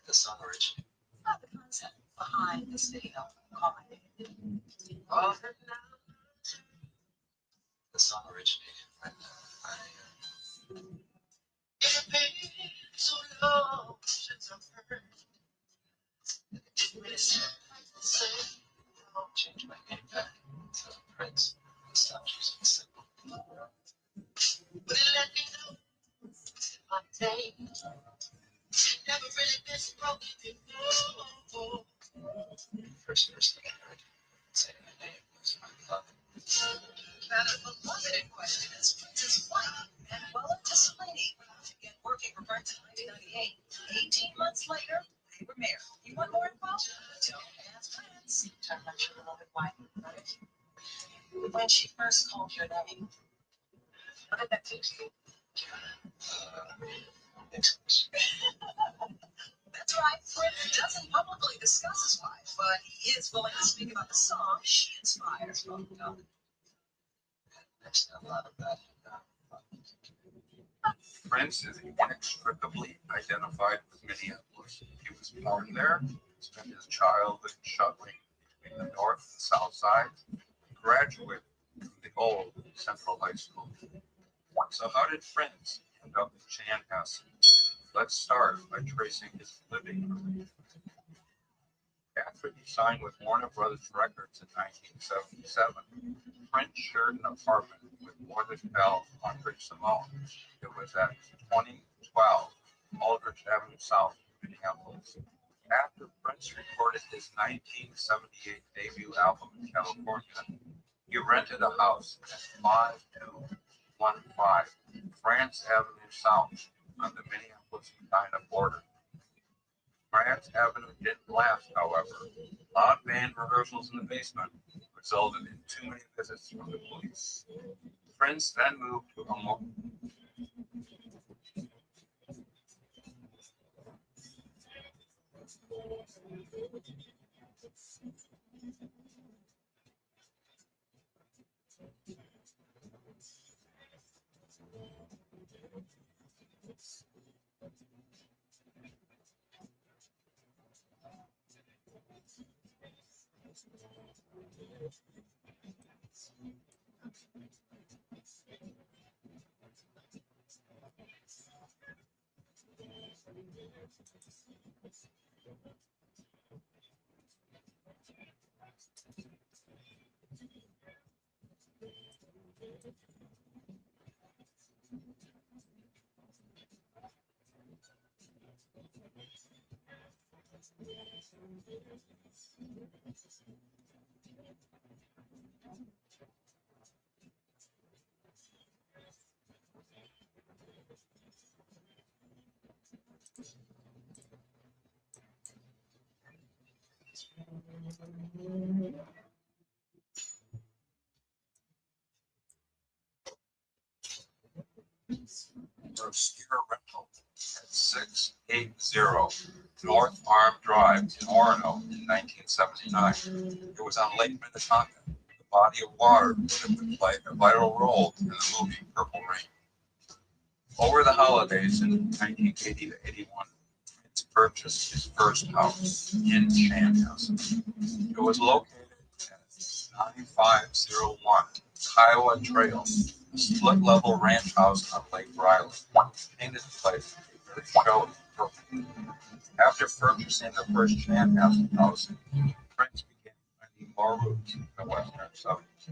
J: The song originated.
C: The concept behind this video comment.
J: The song originated when I changed my name back to Prince. I stopped using the symbol. But it let me know my day never really been broken before. First person I heard say my name was my love.
E: Kind of a limited question is Prince's wife, Manuela Tissolini, began working for Prince in 1998. 18 months later, they were married. You want more info? Don't ask Prince.
C: Talk about your beloved wife.
E: When she first called your name, what did that do to you?
J: Next question.
E: That's right, Prince doesn't publicly discuss his wife, but he is willing to speak about the song she inspires.
J: There's a lot of that.
L: Prince is inextricably identified with Minneapolis. He was born there, spent his childhood shuttling between the north and south sides, and graduated from the old Central High School. So how did Prince end up in Chanhassen? Let's start by tracing his living arrangements. After he signed with Warner Brothers Records in 1977, Prince shared an apartment with mortgage pal Andre Simone. It was at 2012 Aldrich Avenue South, Minneapolis. After Prince recorded his 1978 debut album in California, He rented a house at 5215 France Avenue South on the Minneapolis-Medina border. France Avenue didn't last, however. Loud band rehearsals in the basement resulted in too many visits from the police. Prince then moved to a more obscure rental at 680 North Arm Drive in Orono in 1979. It was on Lake Minnetonka, the body of water that would play a vital role in the movie Purple Rain. Over the holidays in 1980 to 81, Prince purchased his first house in Chanhassen. It was located at 9501 Kiowa Trail, a split-level ranch house on Lake Riley, painted place very showy purple. After purchasing the first Chanhassen house, Prince began finding more roots in the western suburbs.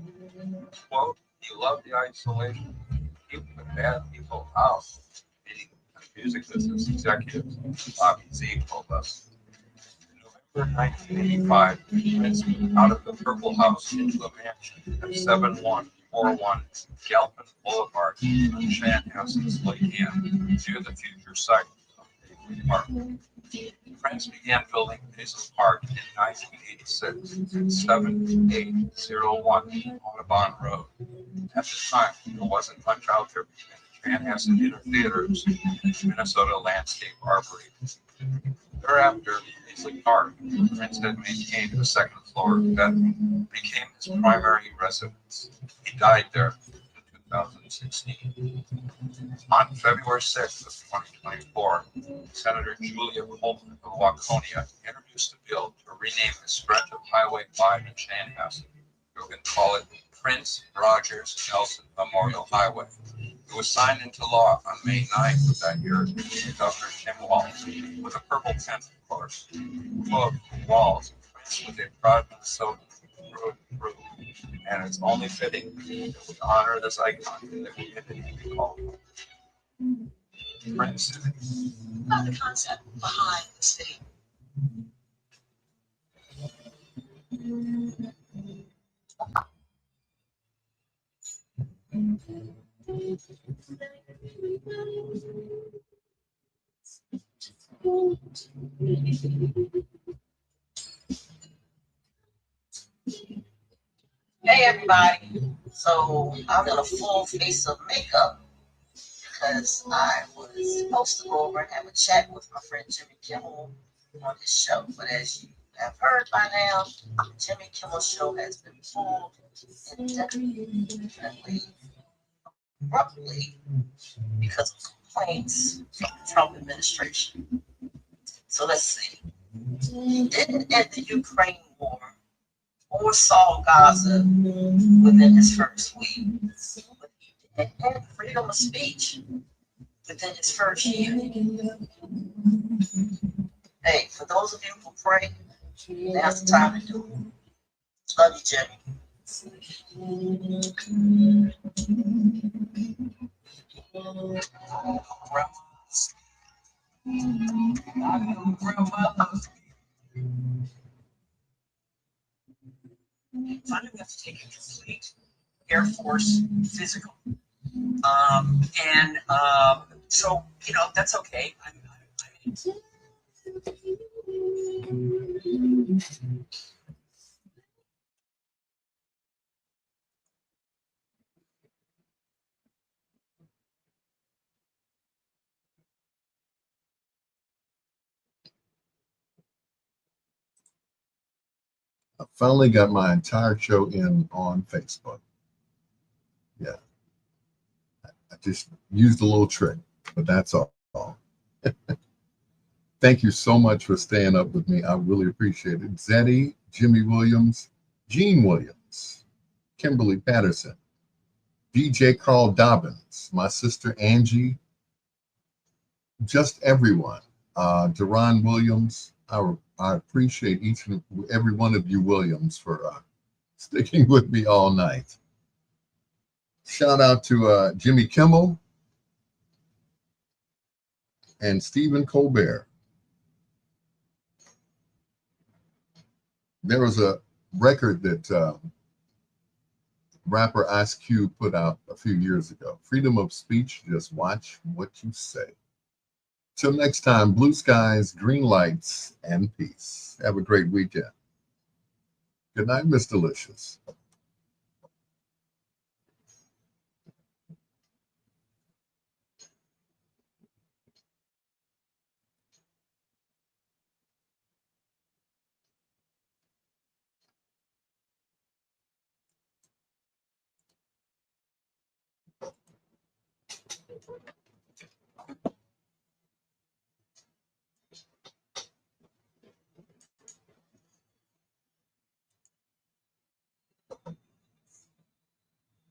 L: Quote, he loved the isolation, keep the bad people out, meaning music business executives, Bobby Z told us. In November 1985, Prince moved out of the Purple House into a mansion at 7141 Galpin Boulevard on Chanhassen's Lake Inn, near the future site of David Park. Prince began building Hazel Park in 1986 at 7801 Audubon Road. At the time, there wasn't much out there between Chanhassen Inner Theaters and Minnesota Landscape Arboretum. Thereafter, Paisley Park, Prince had maintained a second floor bedroom, became his primary residence. He died there in 2016. On February 6th of 2024, Senator Julia Coleman of Waconia introduced a bill to rename the stretch of Highway 5 in Chanhassen. We can call it Prince Rogers Nelson Memorial Highway. It was signed into law on May 9th of that year by Governor Tim Walz, with a purple pen, of course. Quote, Walz, Prince was a proud Minnesotan through and through, and it's only fitting that we honor this icon in the community we call Prince.
E: About the concept behind the city. Hey everybody, so I'm in a full face of makeup because I was supposed to go over and have a chat with my friend Jimmy Kimmel on his show, but as you have heard by now, Jimmy Kimmel's show has been pulled indefinitely, abruptly, because of complaints from the Trump administration. So let's see. He didn't end the Ukraine war or solve Gaza within his first week, but he did end freedom of speech within his first year. Hey, for those of you who pray, now's the time to do it. Love you, Jimmy. Finally, we have to take a complete
H: course, physical. So, you know, that's okay.
A: I finally got my entire show in on Facebook. Yeah. I just used a little trick, but that's all. Thank you so much for staying up with me. I really appreciate it. Zeddy, Jimmy Williams, Gene Williams, Kimberly Patterson, DJ Carl Dobbins, my sister Angie, just everyone. Deron Williams, I appreciate each and every one of you Williams for sticking with me all night. Shout out to Jimmy Kimmel and Stephen Colbert. There was a record that rapper Ice Cube put out a few years ago. Freedom of speech, just watch what you say. Till next time, blue skies, green lights, and peace. Have a great weekend. Good night, Miss Delicious.